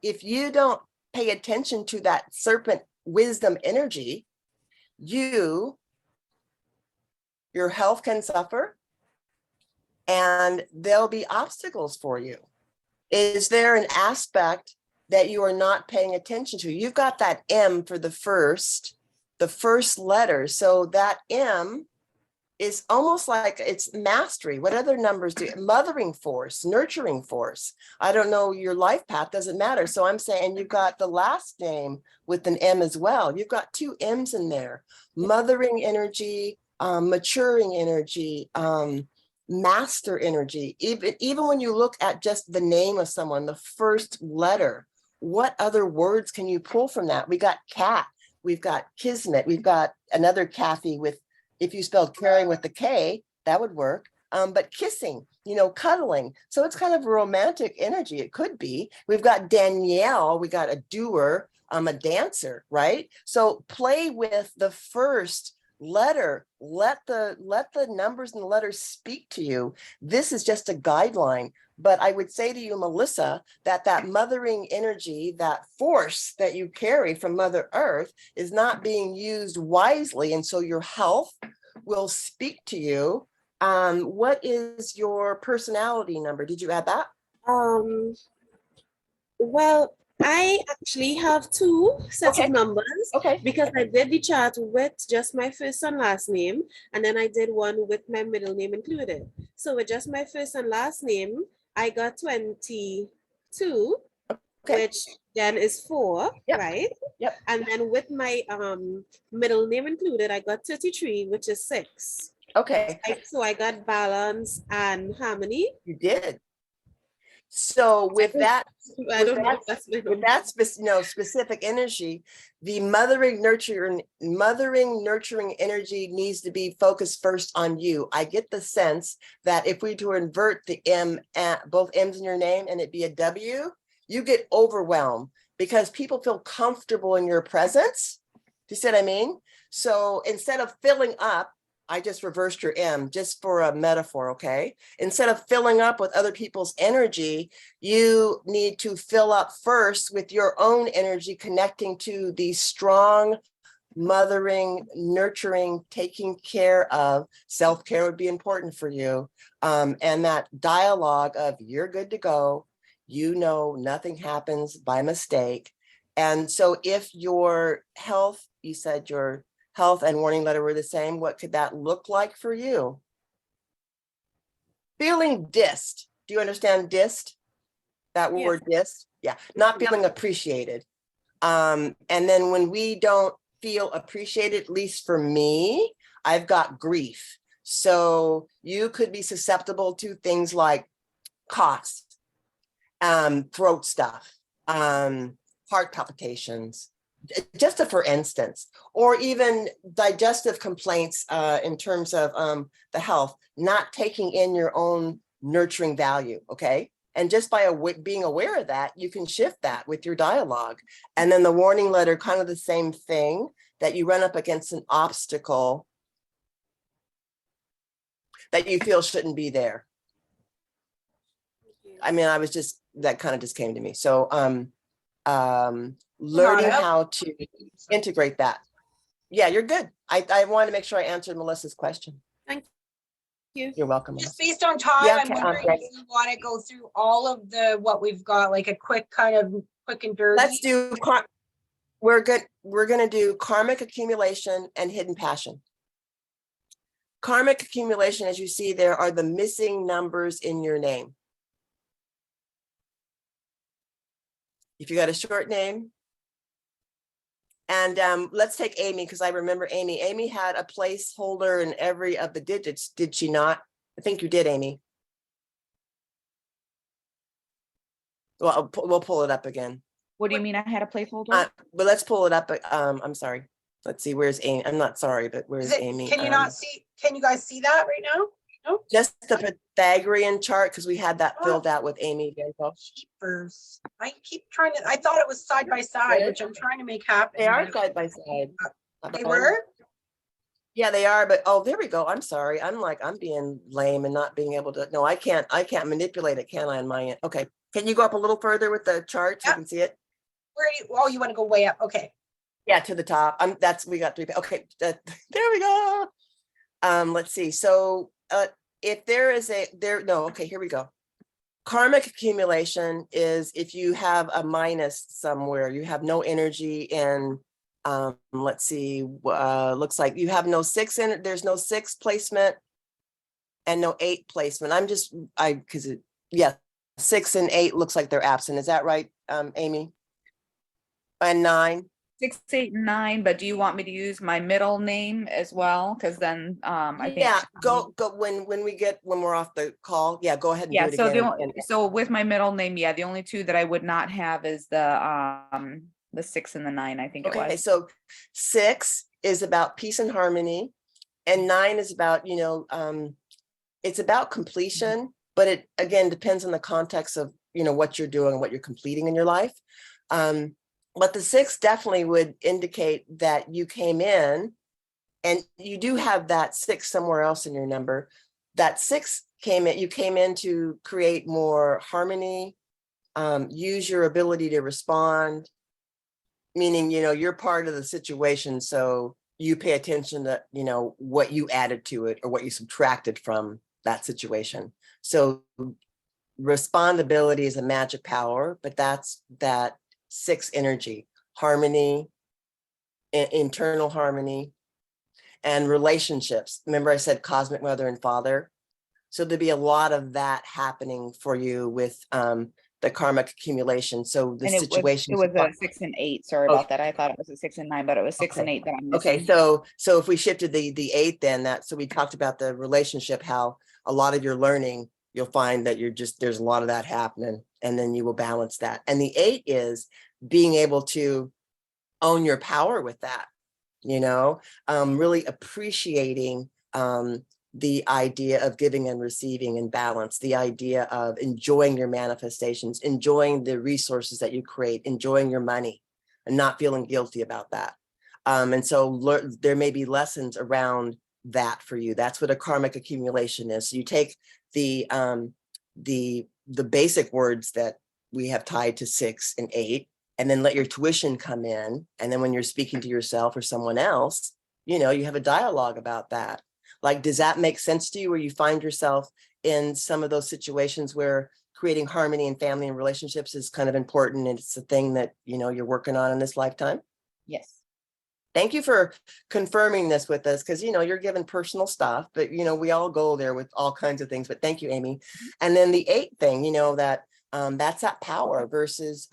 if you don't pay attention to that serpent wisdom energy, your health can suffer and there'll be obstacles for you. Is there an aspect that you are not paying attention to? You've got that M for the first letter. So that M is almost like it's mastery. What other numbers do? Mothering force, nurturing force. I don't know your life path, doesn't matter. So I'm saying you've got the last name with an M as well. You've got two M's in there. Mothering energy, maturing energy, master energy. Even when you look at just the name of someone, the first letter, what other words can you pull from that? We got cat, we've got kismet, we've got another Kathy with, if you spelled caring with the K, that would work. But kissing, cuddling. So it's kind of a romantic energy. It could be. We've got Danielle, we got a doer, a dancer, right? So play with the first letter. Let the numbers and the letters speak to you. This is just a guideline. But I would say to you, Melissa, that mothering energy, that force that you carry from Mother Earth is not being used wisely. And so your health will speak to you. What is your personality number? Did you add that? Well, I actually have two sets of numbers. Okay. Because I did the chart with just my first and last name, and then I did one with my middle name included. So with just my first and last name, I got 22, which then is 4, right? Yep. And then with my middle name included, I got 33, which is 6. Okay. So I got balance and harmony. You did. So with that specific energy, the mothering nurturing energy needs to be focused first on you. I get the sense that if we to invert the M at both M's in your name and it be a W, you get overwhelmed because people feel comfortable in your presence. Do you see what I mean? So instead of filling up, I just reversed your M just for a metaphor, okay? Instead of filling up with other people's energy, you need to fill up first with your own energy, connecting to the strong, mothering, nurturing, taking care of. Self-care would be important for you. And that dialogue of you're good to go, nothing happens by mistake. And so if your health, you said your health and warning letter were the same, what could that look like for you? Feeling dissed. Do you understand dissed? That word dissed? Yeah, not feeling appreciated. And then when we don't feel appreciated, at least for me, I've got grief. So you could be susceptible to things like cost, throat stuff, heart palpitations, just for instance, or even digestive complaints in terms of the health, not taking in your own nurturing value, okay? And just by being aware of that, you can shift that with your dialogue. And then the warning letter, kind of the same thing, that you run up against an obstacle that you feel shouldn't be there. I mean, that kind of just came to me. So learning how to integrate that. Yeah, you're good. I wanted to make sure I answered Melissa's question. Thank you. You're welcome. Just Melissa. based on time, Yeah, I'm wondering if you want to go through all of what we've got, like a quick kind of quick and dirty. Let's do, we're going to do karmic accumulation and hidden passion. Karmic accumulation, as you see, there are the missing numbers in your name. If you got a short name, and let's take Amy, because I remember Amy. Amy had a placeholder in every of the digits, did she not? I think you did, Amy. Well, we'll pull it up again. What do you mean I had a placeholder? But let's pull it up. I'm sorry. Let's see, where's Amy? I'm not sorry, but where's Amy? Can you not see? Can you guys see that right now? No. Just the Pythagorean chart, because we had that filled out with Amy. Jeepers. I keep trying to, I thought it was side by side, which I'm trying to make happen. They are side by side. They were? Yeah, they are, but oh, there we go. I'm sorry. I'm being lame and not being able to. No, I can't manipulate it, can I, on my end? Okay. Can you go up a little further with the chart so you can see it? Where you, oh, you want to go way up? Okay. Yeah, to the top. We got 3. Okay, there we go. Let's see. So if there is okay, here we go. Karmic accumulation is if you have a minus somewhere, you have no energy in, let's see, looks like you have no 6 in it. There's no 6 placement and no 8 placement. Yeah, 6 and 8 looks like they're absent. Is that right, Amy? And 9. 6, 8, 9, but do you want me to use my middle name as well? Because then I think go when we're off the call. Yeah, go ahead and do it so again. So with my middle name, yeah, the only 2 that I would not have is the 6 and the 9, I think it was. Okay, so 6 is about peace and harmony, and 9 is about, it's about completion, but it again depends on the context of what you're doing, what you're completing in your life. But the 6 definitely would indicate that you came in, and you do have that 6 somewhere else in your number. That 6 you came in to create more harmony, use your ability to respond, meaning, you're part of the situation. So you pay attention to, what you added to it or what you subtracted from that situation. So respondability is a magic power, but that's that 6 energy, harmony, internal harmony, and relationships. Remember I said cosmic mother and father. So there'd be a lot of that happening for you with the karmic accumulation. So the situation. It was a 6 and 8. Sorry about that. I thought it was a 6 and 9, but it was 6 and 8 that I'm missing. Okay, so if we shifted the 8, then so we talked about the relationship, how a lot of your learning, you'll find that there's a lot of that happening, and then you will balance that. And the 8 is being able to own your power with that, really appreciating the idea of giving and receiving in balance, the idea of enjoying your manifestations, enjoying the resources that you create, enjoying your money, and not feeling guilty about that. And so there may be lessons around that for you. That's what a karmic accumulation is. So you take the basic words that we have tied to 6 and 8, and then let your tuition come in. And then when you're speaking to yourself or someone else, you have a dialogue about that. Like, does that make sense to you, where you find yourself in some of those situations where creating harmony in family and relationships is kind of important, and it's a thing that, you're working on in this lifetime? Yes. Thank you for confirming this with us, because, you're given personal stuff, but, we all go there with all kinds of things, but thank you, Amy. And then the 8 thing, that that's that power versus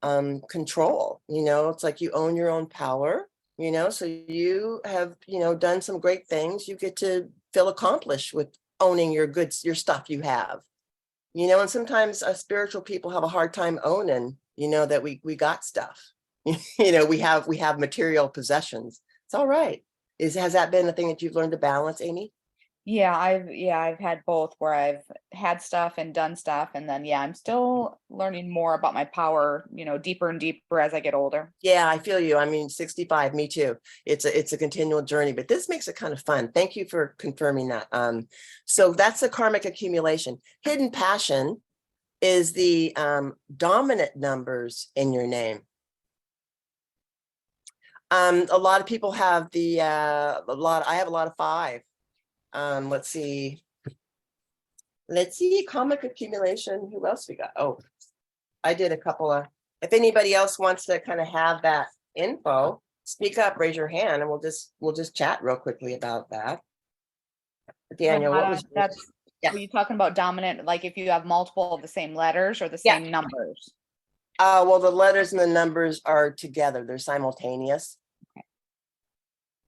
control. It's like you own your own power, so you have, done some great things. You get to feel accomplished with owning your stuff you have. And sometimes spiritual people have a hard time owning, that we got stuff. We have material possessions. It's all right. Has that been a thing that you've learned to balance, Amy? Yeah, I've had both where I've had stuff and done stuff, and then I'm still learning more about my power, deeper and deeper as I get older. Yeah, I feel you. I mean, 65, me too. It's a continual journey, but this makes it kind of fun. Thank you for confirming that. So that's the karmic accumulation. Hidden passion is the dominant numbers in your name. A lot of people have I have a lot of 5. Let's see, karmic accumulation. Who else we got? Oh, I did a couple of, if anybody else wants to kind of have that info, speak up, raise your hand, and we'll just chat real quickly about that. Daniel, what was Were you talking about dominant, like if you have multiple of the same letters or the same numbers? Well, the letters and the numbers are together, they're simultaneous. Okay.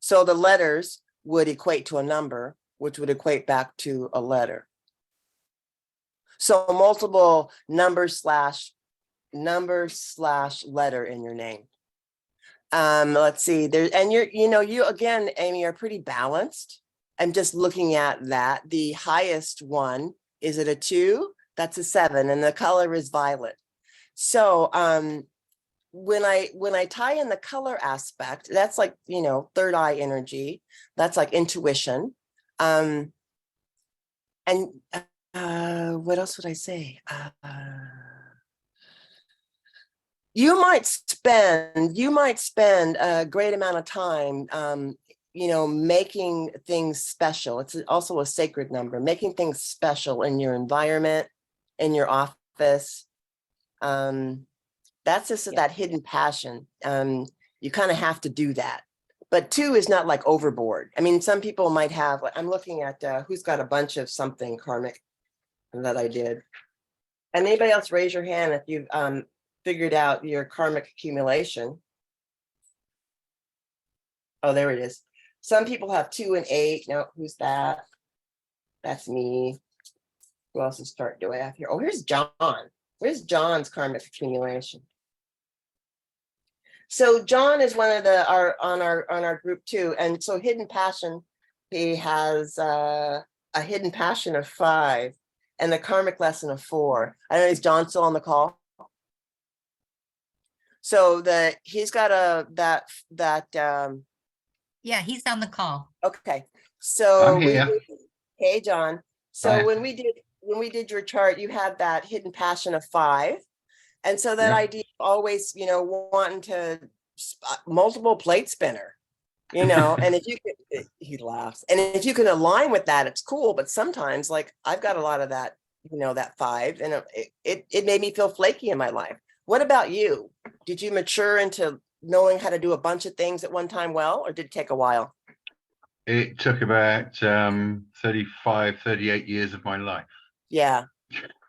So the letters would equate to a number, which would equate back to a letter. So multiple number slash letter in your name. Let's see there, and you again, Amy, are pretty balanced. I'm just looking at that. The highest one is it a 2? That's a 7, and the color is violet. So when I tie in the color aspect, that's like third eye energy. That's like intuition. And what else would I say? You might spend a great amount of time, making things special. It's also a sacred number, making things special in your environment, in your office. That's just that hidden passion. You kind of have to do that. But 2 is not like overboard. I mean, some people might have, I'm looking at who's got a bunch of something karmic that I did. And anybody else raise your hand if you've figured out your karmic accumulation. Oh, there it is. Some people have 2 and 8. Now, who's that? That's me. Who else do I have here? Oh, here's John. Where's John's karmic accumulation? So John is one of on our group too. And so hidden passion, he has a hidden passion of 5 and the karmic lesson of 4. I don't know, is John still on the call? So he's got Yeah, he's on the call. okay. So I'm here. Hey, John. So Hi. when we did your chart, you had that hidden passion of 5. And so that idea of always, wanting to multiple plate spinner, and if you could, he laughs. And if you can align with that, it's cool. But sometimes like I've got a lot of that, that 5, and it made me feel flaky in my life. What about you? Did you mature into knowing how to do a bunch of things at one time well, or did it take a while? It took about 35, 38 years of my life. Yeah,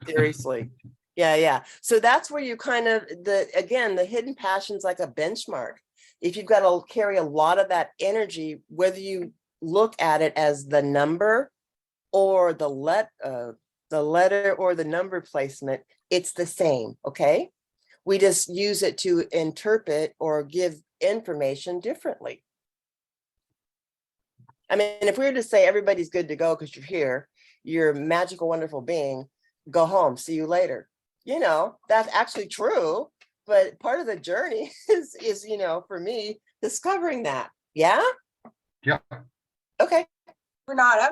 seriously. Yeah. So that's where you kind of, the hidden passion's like a benchmark. If you've got to carry a lot of that energy, whether you look at it as the number or the letter or the number placement, it's the same, okay? We just use it to interpret or give information differently. I mean, if we were to say everybody's good to go because you're here, you're a magical, wonderful being, go home, see you later. That's actually true, but part of the journey is for me, discovering that. Yeah? Yeah. Okay. Renata,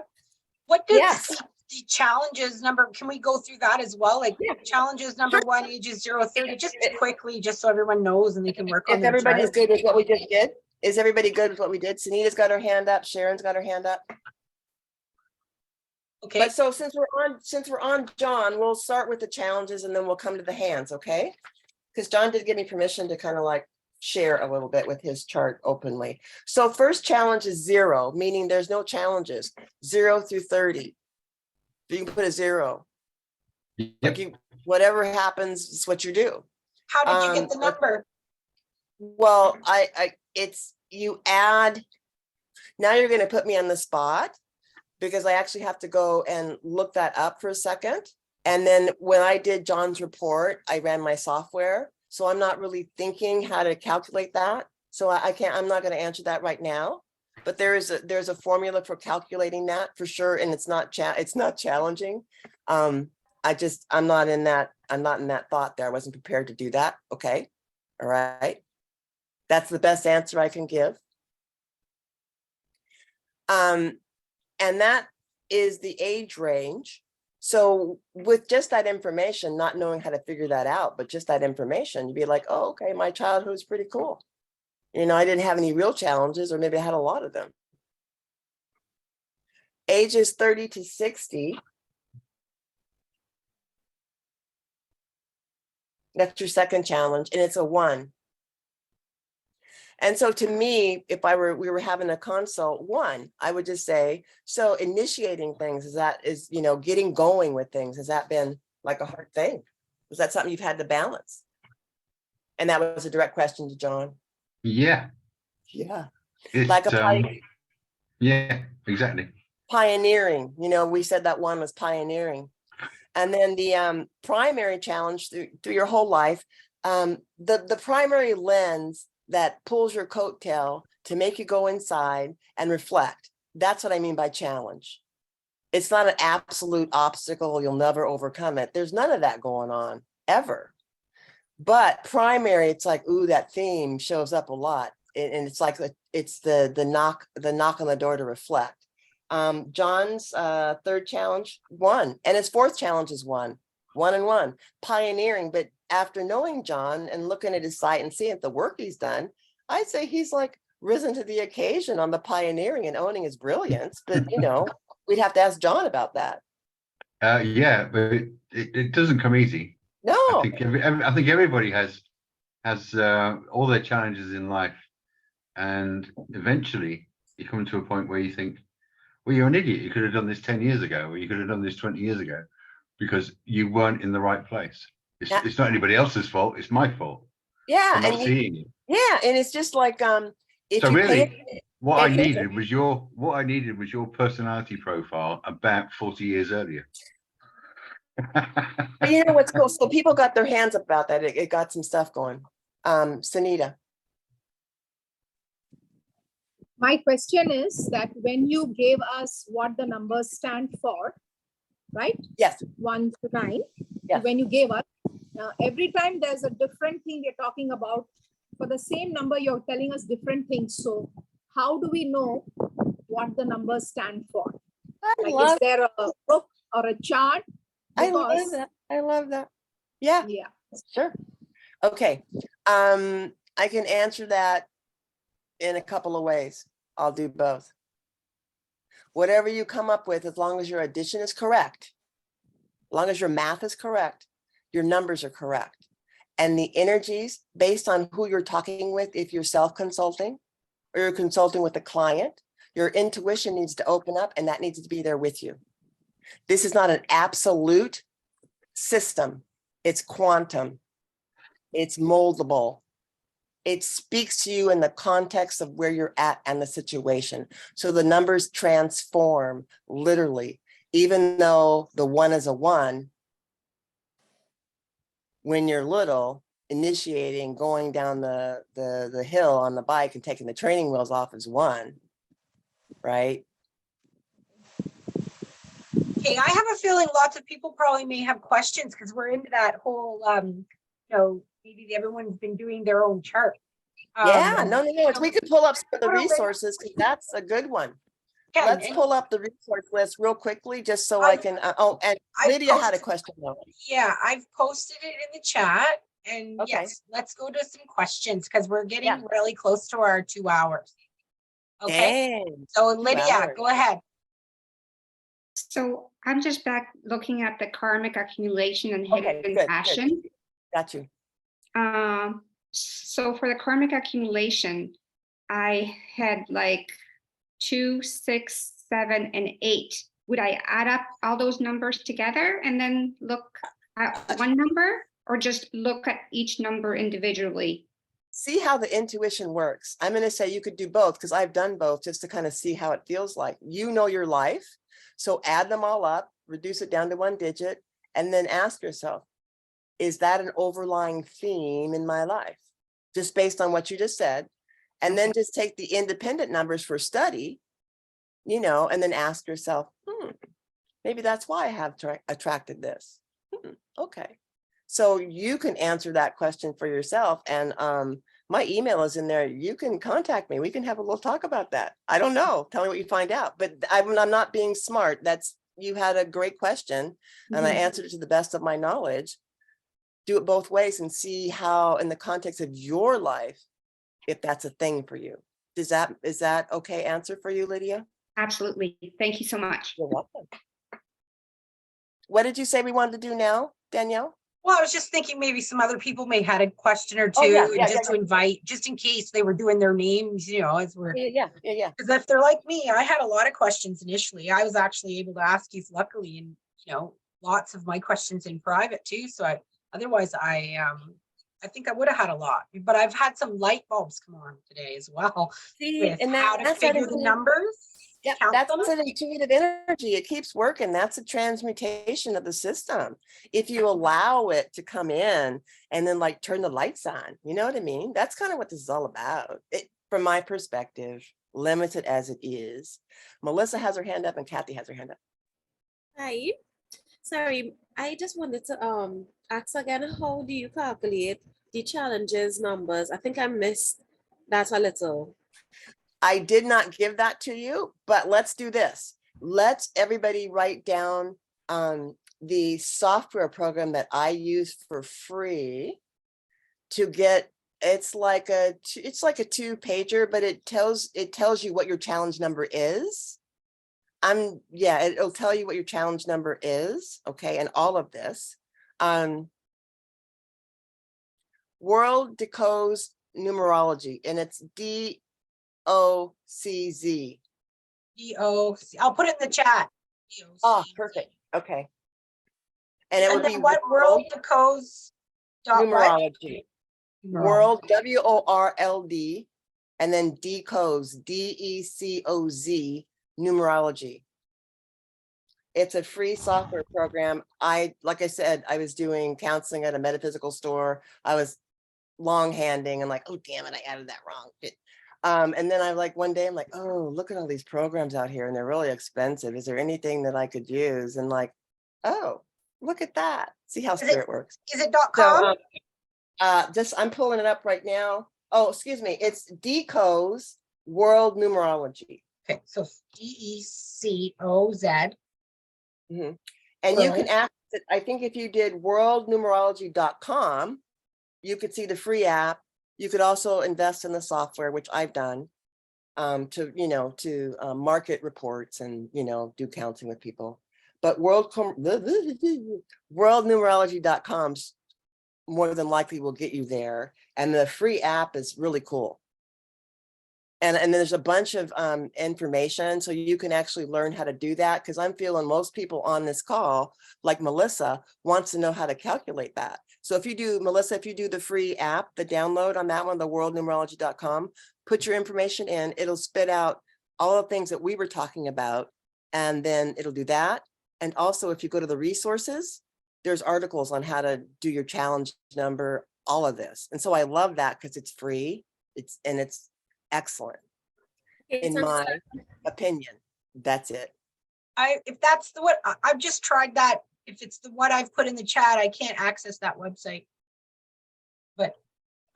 what did Yes. the challenges number, can we go through that as well? Like challenges number 1, ages 0-30, just quickly, just so everyone knows and they can work on If their everybody's chart. good with what we just did, is everybody good with what we did? Sunita's got her hand up, Sharon's got her hand up. Okay. But so since we're on John, we'll start with the challenges and then we'll come to the hands, okay? Because John did give me permission to kind of like share a little bit with his chart openly. So first challenge is 0, meaning there's no challenges, 0 through 30. So you can put a 0. Yep. Like whatever happens is what you do. How did you get the number? Well, it's you add. Now you're going to put me on the spot because I actually have to go and look that up for a second. And then when I did John's report, I ran my software. So I'm not really thinking how to calculate that. So I'm not going to answer that right now. But there's a formula for calculating that for sure. And it's not challenging. I'm not in that thought there. I wasn't prepared to do that. Okay. All right. That's the best answer I can give. And that is the age range. So with just that information, not knowing how to figure that out, but just that information, you'd be like, oh, okay, my childhood was pretty cool. You know, I didn't have any real challenges, or maybe I had a lot of them. Ages 30 to 60. That's your second challenge, and it's a 1. And so to me, if we were having a consult 1, I would just say, so initiating things, you know, getting going with things, has that been like a hard thing? Was that something you've had to balance? And that was a direct question to John. Yeah. Yeah. Yeah, exactly. Pioneering, you know, we said that 1 was pioneering. And then the primary challenge through your whole life, the primary lens that pulls your coattail to make you go inside and reflect. That's what I mean by challenge. It's not an absolute obstacle. You'll never overcome it. There's none of that going on ever. But primary, it's like, ooh, that theme shows up a lot. And it's like, it's the knock on the door to reflect. John's third challenge, 1, and his fourth challenge is 1 and 1, pioneering. But after knowing John and looking at his site and seeing the work he's done, I'd say he's like risen to the occasion on the pioneering and owning his brilliance. But you know, we'd have to ask John about that. Yeah, but it doesn't come easy. No, I think everybody has all their challenges in life, and eventually you come to a point where you think, well, you're an idiot. You could have done this 10 years ago, or you could have done this 20 years ago, because you weren't in the right place. It's not anybody else's fault. It's my fault. Yeah, for not seeing it. Yeah, and it's just like if So you really, what I needed was your personality profile about 40 years earlier. But you know what's cool? So people got their hands up about that. It got some stuff going. Sunita. My question is that when you gave us what the numbers stand for, right? Yes. 1 to 9. Yes. When you gave us, every time there's a different thing you're talking about. For the same number, you're telling us different things. So how do we know what the numbers stand for? Is there a book or a chart? I love that. I love that. Yeah. Yeah. Sure. Okay. I can answer that in a couple of ways. I'll do both. Whatever you come up with, as long as your addition is correct, as long as your math is correct, your numbers are correct. And the energies based on who you're talking with, if you're self-consulting or you're consulting with a client, your intuition needs to open up, and that needs to be there with you. This is not an absolute system. It's quantum. It's moldable. It speaks to you in the context of where you're at and the situation. So the numbers transform literally, even though the 1 is a 1, when you're little, initiating, going down the hill on the bike and taking the training wheels off is 1, right? Okay, I have a feeling lots of people probably may have questions because we're into that whole, maybe everyone's been doing their own chart. Yeah, no. We could pull up some of the resources because that's a good one. Let's pull up the resource list real quickly, just so I can. And Lydia had a question though. Yeah, I've posted it in the chat, and yes, let's go to some questions because we're getting really close to our 2 hours. Okay, so Lydia, go ahead. So I'm just back looking at the karmic accumulation and hidden passion. Got you. So for the karmic accumulation, I had like 2, 6, 7, and 8. Would I add up all those numbers together and then look at one number, or just look at each number individually? See how the intuition works. I'm going to say you could do both because I've done both just to kind of see how it feels like. You know your life. So add them all up, reduce it down to 1 digit, and then ask yourself, is that an overlying theme in my life? Just based on what you just said. And then just take the independent numbers for study, you know, and then ask yourself, maybe that's why I have attracted this. Okay. So you can answer that question for yourself. And my email is in there. You can contact me. We can have a little talk about that. I don't know. Tell me what you find out. But I'm not being smart. You had a great question and I answered it to the best of my knowledge. Do it both ways and see how, in the context of your life, if that's a thing for you. Is that okay answer for you, Lydia? Absolutely. Thank you so much. You're welcome. What did you say we wanted to do now, Danielle? Well, I was just thinking maybe some other people may had a question or two, Oh, yeah, and just to invite, just in case they were doing their names, you know, as we're. Yeah. Because if they're like me, I had a lot of questions initially. I was actually able to ask you, luckily, and you know, lots of my questions in private too. So otherwise, I think I would have had a lot. But I've had some light bulbs come on today as well. See, with and how to that's figure the numbers. Yeah, that's an intuitive energy. It keeps working. That's a transmutation of the system. If you allow it to come in and then like turn the lights on, you know what I mean? That's kind of what this is all about. From my perspective, limited as it is. Melissa has her hand up and Kathy has her hand up. Hi. Sorry, I just wanted to ask again, how do you calculate the challenges numbers? I think I missed that a little. I did not give that to you, but let's do this. Let's everybody write down the software program that I use for free to get. It's like a 2-pager, but it tells you what your challenge number is. It'll tell you what your challenge number is. Okay, and all of this. World Decodes Numerology, and it's DOCZ. DOC. I'll put it in the chat. Oh, perfect. Okay. And it would be what World Decodes Numerology. World WORLD, and then Decodes DECOZ Numerology. It's a free software program. Like I said, I was doing counseling at a metaphysical store. I was long-handing and like, oh damn it, I added that wrong. And then one day I'm like, oh, look at all these programs out here and they're really expensive. Is there anything that I could use? And like, oh, look at that. See how spirit works. Is it .com? So, I'm pulling it up right now. Oh, excuse me. It's Deco's World Numerology. Okay, so DECOZ. And you can access it. I think if you did worldnumerology.com, you could see the free app. You could also invest in the software, which I've done, to market reports and, do counseling with people. But worldnumerology.com more than likely will get you there. And the free app is really cool. And there's a bunch of information, so you can actually learn how to do that, because I'm feeling most people on this call, like Melissa, wants to know how to calculate that. So if you do, Melissa, if you do the free app, the download on that one, the worldnumerology.com, put your information in, it'll spit out all the things that we were talking about, and then it'll do that. And also, if you go to the resources, there's articles on how to do your challenge number, all of this. And so I love that because it's free. It's excellent, in my opinion. That's it. If that's what I've just tried that. If it's what I've put in the chat, I can't access that website. But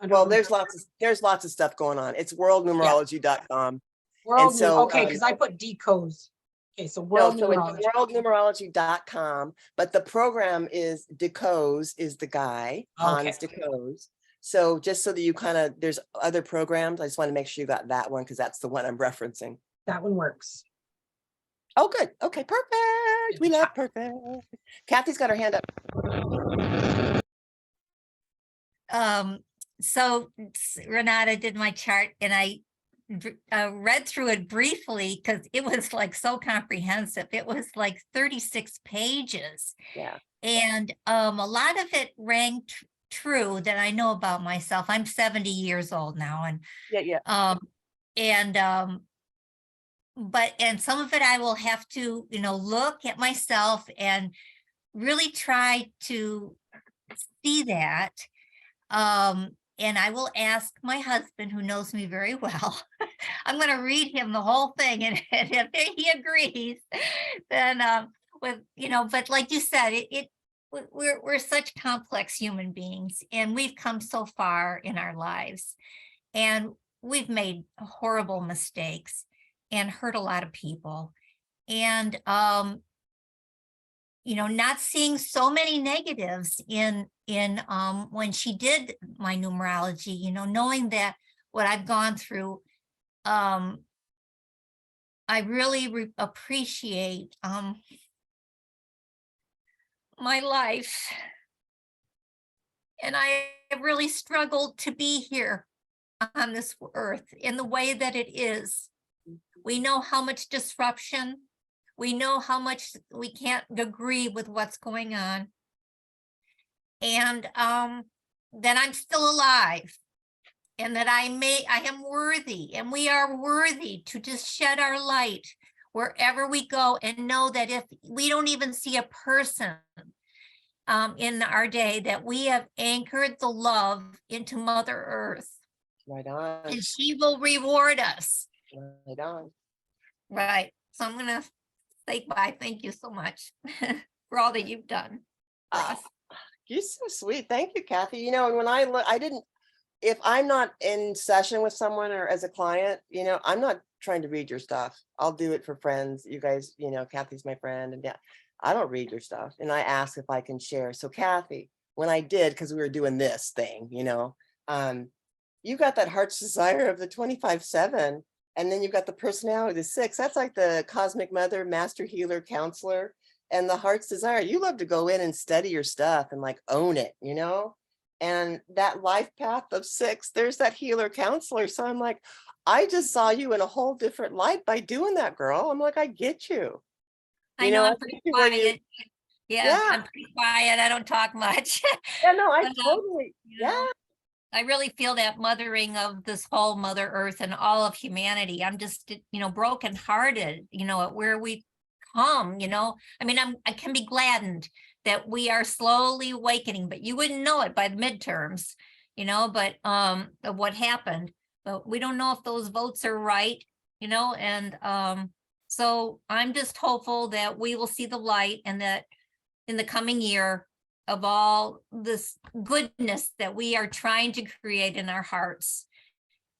well, there's lots of stuff going on. It's worldnumerology.com. Okay, because I put decodes. Okay, so worldnumerology.com, but the program is Decodes is the guy, Hans Decodes. So just so that you there's other programs. I just want to make sure you got that one because that's the one I'm referencing. That one works. Oh, good. Okay, perfect. We love perfect. Kathy's got her hand up. So Renata did my chart and I read through it briefly because it was like so comprehensive. It was like 36 pages. Yeah. And a lot of it rang true that I know about myself. I'm 70 years old now, and but some of it I will have to look at myself and really try to see that. And I will ask my husband, who knows me very well. I'm going to read him the whole thing, and if he agrees, then but like you said, we're such complex human beings, and we've come so far in our lives, and we've made horrible mistakes and hurt a lot of people. And not seeing so many negatives in when she did my numerology, knowing that what I've gone through, I really appreciate my life. And I have really struggled to be here on this earth in the way that it is. We know how much disruption, we know how much we can't agree with what's going on. And that I'm still alive, and that I am worthy, and we are worthy to just shed our light wherever we go, and know that if we don't even see a person in our day, that we have anchored the love into Mother Earth. Right on. And she will reward us. Right on. Right. So I'm gonna say bye. Thank you so much for all that you've done for us. You're so sweet. Thank you, Kathy. And when I look, if I'm not in session with someone or as a client, I'm not trying to read your stuff. I'll do it for friends. You guys, Kathy's my friend, and yeah, I don't read your stuff. And I ask if I can share. So Kathy, when I did, because we were doing this thing, you got that heart's desire of the 25/7, and then you've got the personality of the 6. That's like the cosmic mother, master healer, counselor, and the heart's desire. You love to go in and study your stuff and like own it, and that life path of 6, there's that healer counselor. So I'm like, I just saw you in a whole different light by doing that, girl. I'm like, I get you. I know I'm pretty quiet. Yeah, Yeah. I'm pretty quiet. I don't talk much. Yeah, no, I But, totally, yeah. I really feel that mothering of this whole Mother Earth and all of humanity. I'm just, brokenhearted, at where we come, I mean, I can be gladdened that we are slowly awakening, but you wouldn't know it by the midterms, but of what happened. But we don't know if those votes are right, and so I'm just hopeful that we will see the light, and that in the coming year of all this goodness that we are trying to create in our hearts,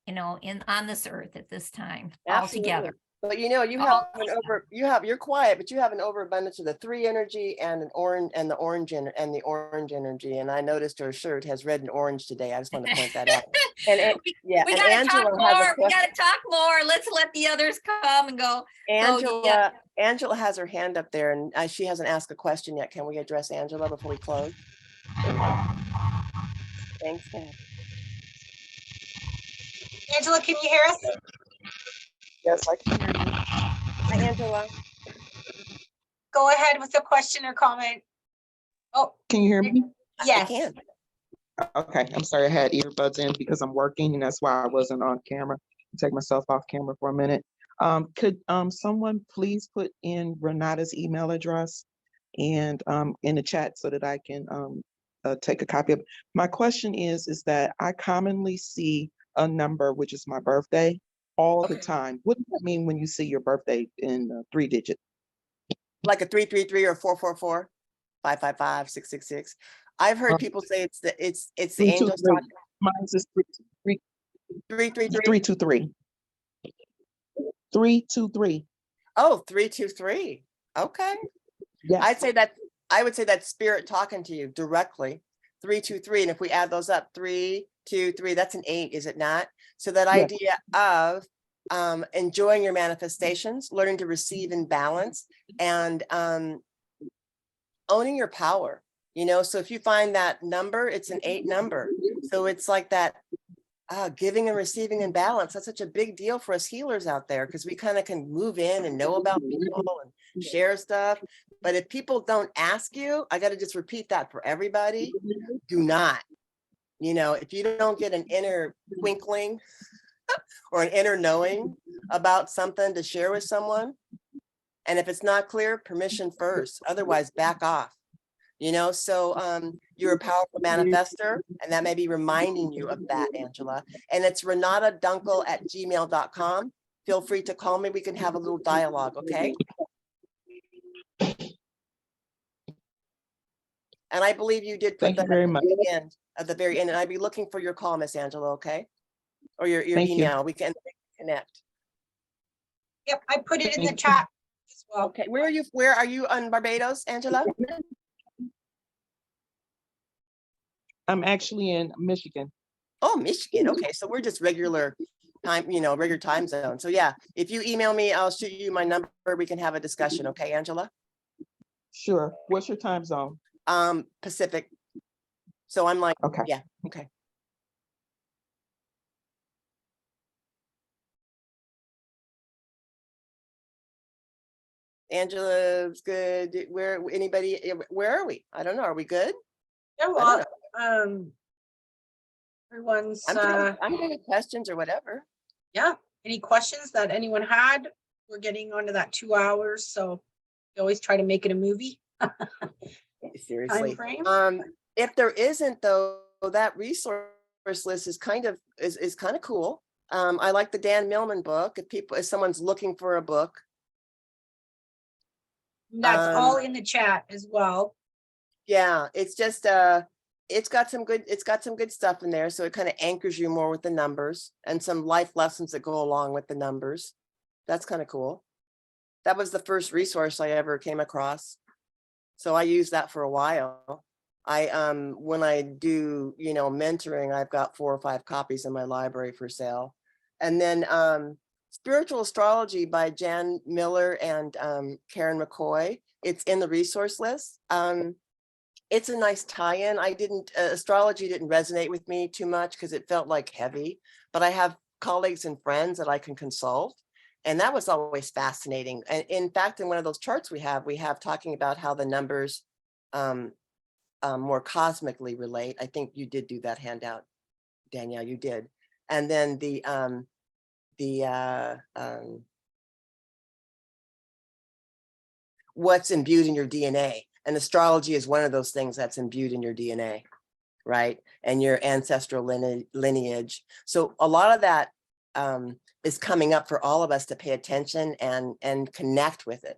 on this earth at this time, all together. But you're quiet, but you have an overabundance of the 3 energy and the orange energy. And I noticed her shirt has red and orange today. I just want to point that out. And we gotta talk more. We gotta talk more. Let's let the others come and go. Angela has her hand up there, and she hasn't asked a question yet. Can we address Angela before we close? Thanks, Kathy. Angela, can you hear us? Yes, I can hear you. Hi, Angela. Go ahead with a question or comment. Oh, can you hear me? Yes. I can. Okay, I'm sorry, I had earbuds in because I'm working, and that's why I wasn't on camera. Take myself off camera for a minute. Could someone please put in Renata's email address and in the chat so that I can take a copy of it? My question is that I commonly see a number, which is my birthday, all the time. What does that mean when you see your birthday in 3 digits? Like a 333 or 444, 555, 666. I've heard people say it's the angels talking. Mine's is 333. 323. 323. Oh, 323. Okay. Yes. I would say that spirit talking to you directly. 323. And if we add those up, 3, 2, 3, that's an 8, is it not? So that idea of enjoying your manifestations, learning to receive in balance, and owning your power. So if you find that number, it's an 8 number. So it's like that giving and receiving in balance. That's such a big deal for us healers out there, because we kind of can move in and know about people and share stuff. But if people don't ask you, I got to just repeat that for everybody. Do not. If you don't get an inner twinkling or an inner knowing about something to share with someone, and if it's not clear, permission first. Otherwise, back off. You know, so you're a powerful manifester, and that may be reminding you of that, Angela. And it's Renata Dunkle at gmail.com. Feel free to call me. We can have a little dialogue, okay? And I believe you did put Thank you that very at much. the end, at the very end. And I'd be looking for your call, Miss Angela, okay? Or your Thank you. email. We can connect. Yep, I put it in the Thank chat as well. Okay, where are you on Barbados, Angela? I'm actually in Michigan. Oh, Michigan. Okay, so we're just regular time, you know, regular time zone. So yeah, if you email me, I'll shoot you my number. We can have a discussion. Okay, Angela? Sure. What's your time zone? Pacific. So I'm like, Okay. yeah, okay. Angela's good. Where are we? I don't know. Are we good? Yeah, I don't well, know. everyone's I'm good with questions or whatever. yeah. Any questions that anyone had? We're getting onto that 2 hours, so we always try to make it a movie. Seriously. Time frame. If there isn't though, that resource list is kind of cool. I like the Dan Millman book. If someone's looking for a book. That's all in the chat as well. Yeah, it's just it's got some good stuff in there. So it kind of anchors you more with the numbers and some life lessons that go along with the numbers. That's kind of cool. That was the first resource I ever came across. So I used that for a while. When I do, you know, mentoring, I've got 4 or 5 copies in my library for sale. And then Spiritual Astrology by Jan Miller and Karen McCoy. It's in the resource list. It's a nice tie-in. Astrology didn't resonate with me too much because it felt like heavy, but I have colleagues and friends that I can consult. And that was always fascinating. And in fact, in one of those charts we have talking about how the numbers more cosmically relate. I think you did do that handout, Danielle, you did. And then what's imbued in your DNA. And astrology is one of those things that's imbued in your DNA, right? And your ancestral lineage. So a lot of that is coming up for all of us to pay attention and connect with it.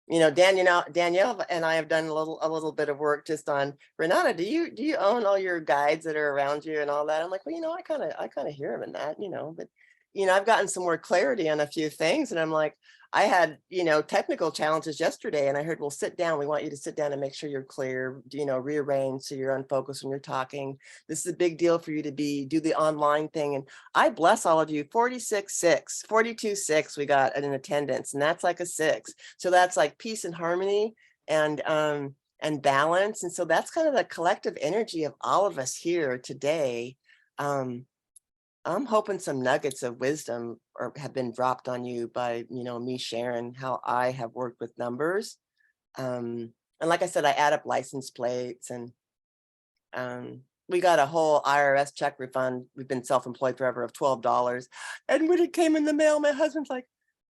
You know, Danielle and I have done a little bit of work just on Renata. Do you own all your guides that are around you and all that? I'm like, well, you know, I kind of hear them in that, you know, but you know, I've gotten some more clarity on a few things, and I'm like, I had, you know, technical challenges yesterday, and I heard, well, sit down. We want you to sit down and make sure you're clear, you know, rearrange so you're unfocused when you're talking. This is a big deal for you to do the online thing. And I bless all of you. 46-6, 42-6, we got in attendance, and that's like a 6. So that's like peace and harmony and balance. And so that's kind of the collective energy of all of us here today. I'm hoping some nuggets of wisdom have been dropped on you by, you know, me sharing how I have worked with numbers. And like I said, I add up license plates, and we got a whole IRS check refund. We've been self-employed forever of $12. And when it came in the mail, my husband's like,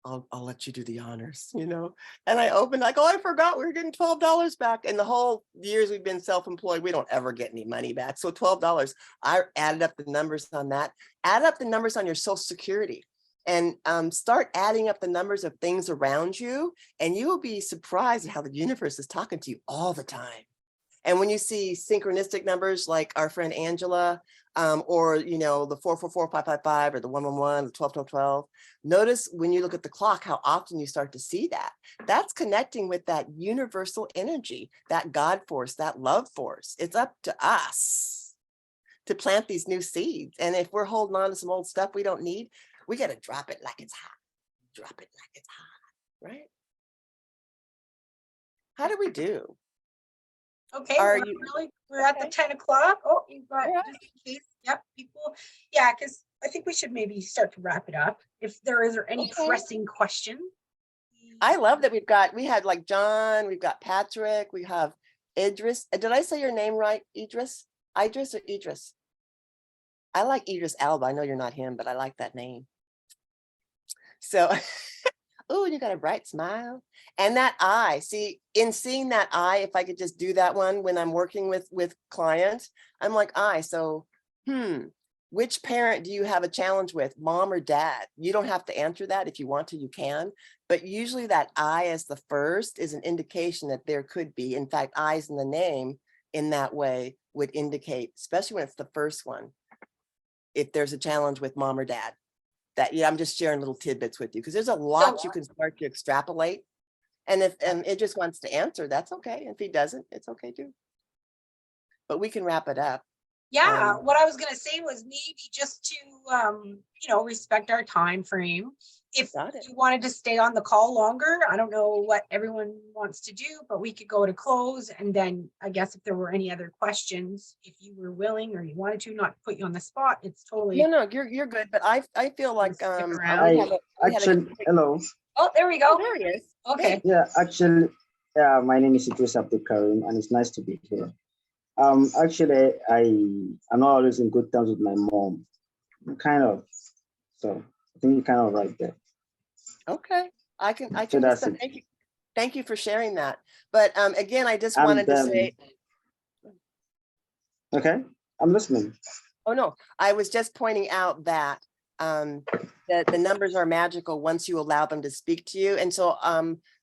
I'll let you do the honors, you know? And I opened like, oh, I forgot we were getting $12 back. And the whole years we've been self-employed, we don't ever get any money back. So $12, I added up the numbers on that. Add up the numbers on your Social Security, and start adding up the numbers of things around you. And you will be surprised at how the universe is talking to you all the time. And when you see synchronistic numbers like our friend Angela, or, you know, the 444-555 or the 111, the 12-12-12, notice when you look at the clock, how often you start to see that. That's connecting with that universal energy, that God force, that love force. It's up to us to plant these new seeds. And if we're holding on to some old stuff we don't need, we got to drop it like it's hot. Drop it like it's hot, right? How do we do? Okay, we're at the 10 o'clock. Oh, you've got just in case. Yep, people. Yeah, because I think we should maybe start to wrap it up. If there is any pressing question. I love that we had like John, we've got Patrick, we have Idris. Did I say your name right? Idris or Idris? I like Idris Elba. I know you're not him, but I like that name. So Oh, you got a bright smile. And that eye, see, in seeing that eye, if I could just do that one when I'm working with clients, I'm like, so, which parent do you have a challenge with, mom or dad? You don't have to answer that. If you want to, you can. But usually that I as the first is an indication that there could be, in fact, I's in the name in that way would indicate, especially when it's the first one, if there's a challenge with mom or dad. That, yeah, I'm just sharing little tidbits with you because there's a lot you can start to extrapolate. And if it just wants to answer, that's okay. If he doesn't, it's okay too. But we can wrap it up. Yeah, what I was gonna say was maybe just to respect our time frame. If you wanted to stay on the call longer, I don't know what everyone wants to do, but we could go to close. And then I guess if there were any other questions, if you were willing or you wanted to, not to put you on the spot, it's totally. No, you're good. But I feel like hello. Oh, there we go. Oh, there he is. Okay. Yeah, actually, my name is Idris Abdulkarim, and it's nice to be here. Actually, I'm not always in good terms with my mom, kind of. So I think you're kind of right there. Okay, I can. So that's listen. it. Thank you for sharing that. But again, I just wanted to say. Okay, I'm listening. Oh no, I was just pointing out that the numbers are magical once you allow them to speak to you. And so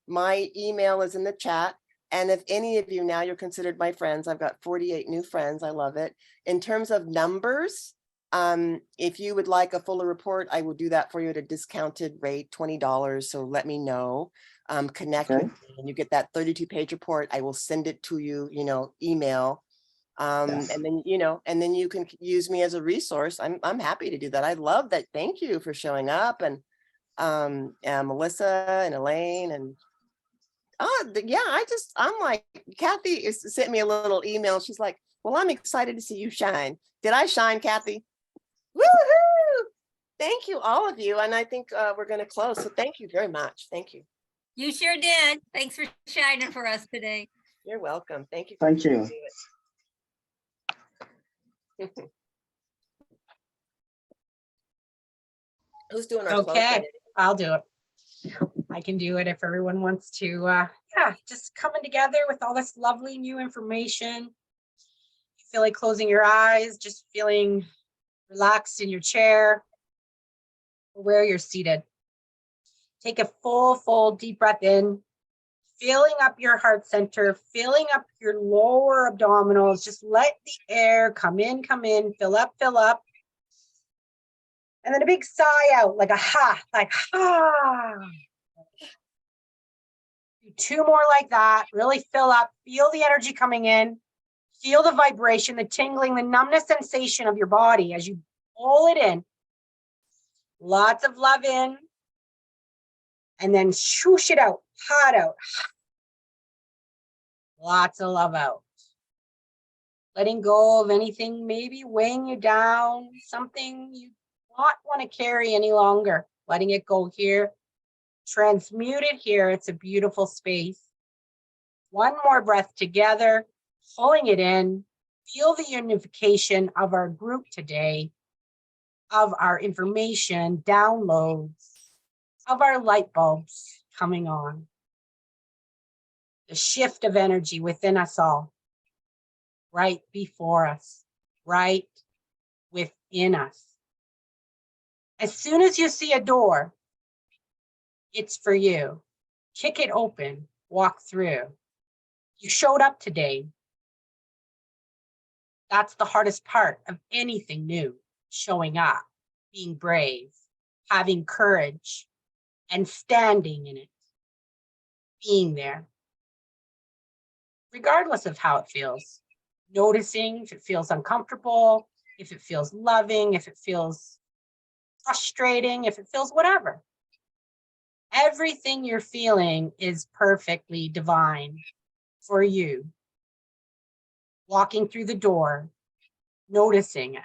my email is in the chat. And if any of you now, you're considered my friends, I've got 48 new friends. I love it. In terms of numbers, if you would like a fuller report, I will do that for you at a discounted rate, $20. So let me know. Connect with me and you get that 32-page report. I will send it to you, email. And then you can use me as a resource. I'm happy to do that. I love that. Thank you for showing up, and Melissa and Elaine and I'm like, Kathy sent me a little email. She's like, well, I'm excited to see you shine. Did I shine, Kathy? Woohoo! Thank you, all of you. And I think we're going to close. So thank you very much. Thank you. You sure did. Thanks for shining for us today. You're welcome. Thank you. Thank you. Who's doing our Okay, I'll do it. I can do it if everyone wants to. Just coming together with all this lovely new information. You feel like closing your eyes, just feeling relaxed in your chair or where you're seated. Take a full deep breath in, filling up your heart center, filling up your lower abdominals. Just let the air come in, fill up. And then a big sigh out, like a ha, like ha. Do 2 more like that. Really fill up, feel the energy coming in, feel the vibration, the tingling, the numbness sensation of your body as you pull it in. Lots of love in. And then swoosh it out, hot out. Lots of love out. Letting go of anything maybe weighing you down, something you not want to carry any longer. Letting it go here. Transmute it here. It's a beautiful space. 1 more breath together, pulling it in. Feel the unification of our group today, of our information downloads, of our light bulbs coming on. The shift of energy within us all, right before us, right within us. As soon as you see a door, it's for you. Kick it open, walk through. You showed up today. That's the hardest part of anything new, showing up, being brave, having courage, and standing in it, being there. Regardless of how it feels, noticing if it feels uncomfortable, if it feels loving, if it feels frustrating, if it feels whatever. Everything you're feeling is perfectly divine for you. Walking through the door, noticing it.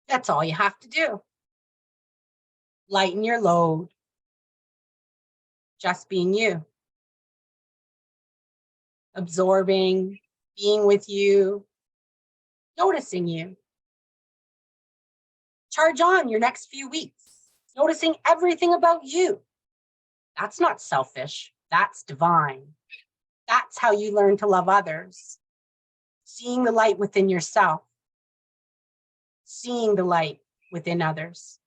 That's all you have to do. Lighten your load. Just being you. Absorbing, being with you, noticing you. Charge on your next few weeks, noticing everything about you. That's not selfish. That's divine. That's how you learn to love others. Seeing the light within yourself. Seeing the light within others.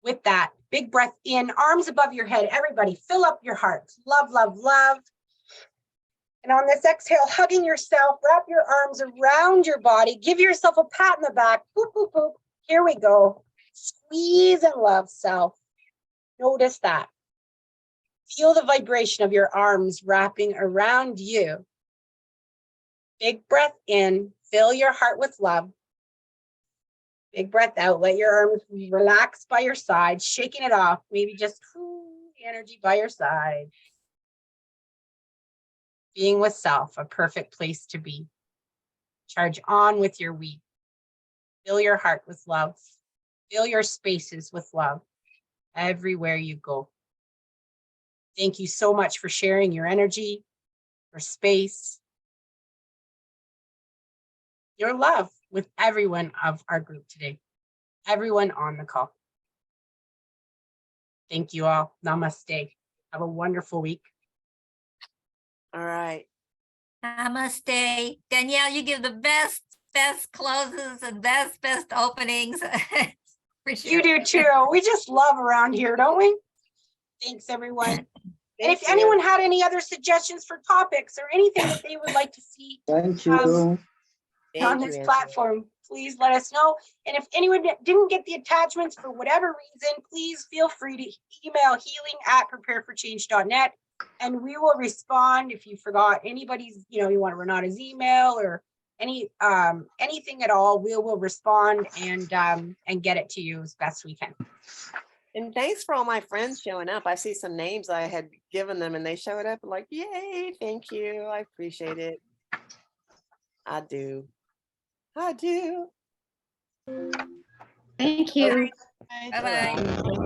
With that, big breath in, arms above your head. Everybody, fill up your heart. Love, love, love. And on this exhale, hugging yourself, wrap your arms around your body. Give yourself a pat in the back. Boop, boop, boop. Here we go. Squeeze and love self. Notice that. Feel the vibration of your arms wrapping around you. Big breath in, fill your heart with love. Big breath out, let your arms relax by your side, shaking it off, maybe just the energy by your side. Being with self, a perfect place to be. Charge on with your we. Fill your heart with love. Fill your spaces with love everywhere you go. Thank you so much for sharing your energy, your space, your love with everyone of our group today, everyone on the call. Thank you all. Namaste. Have a wonderful week. All right. Namaste. Danielle, you give the best closes and best openings. You do too. We just love around here, don't we? Thanks, everyone. And if anyone had any other suggestions for topics or anything that they would like to see Thank you. on this platform, please let us know. And if anyone didn't get the attachments for whatever reason, please feel free to email healing@prepareforchange.net and we will respond. If you forgot anybody's, you want Renata's email or anything at all, we will respond and get it to you as best we can. And thanks for all my friends showing up. I see some names I had given them and they showed up like, yay, thank you. I appreciate it. I do. Thank you. Bye-bye.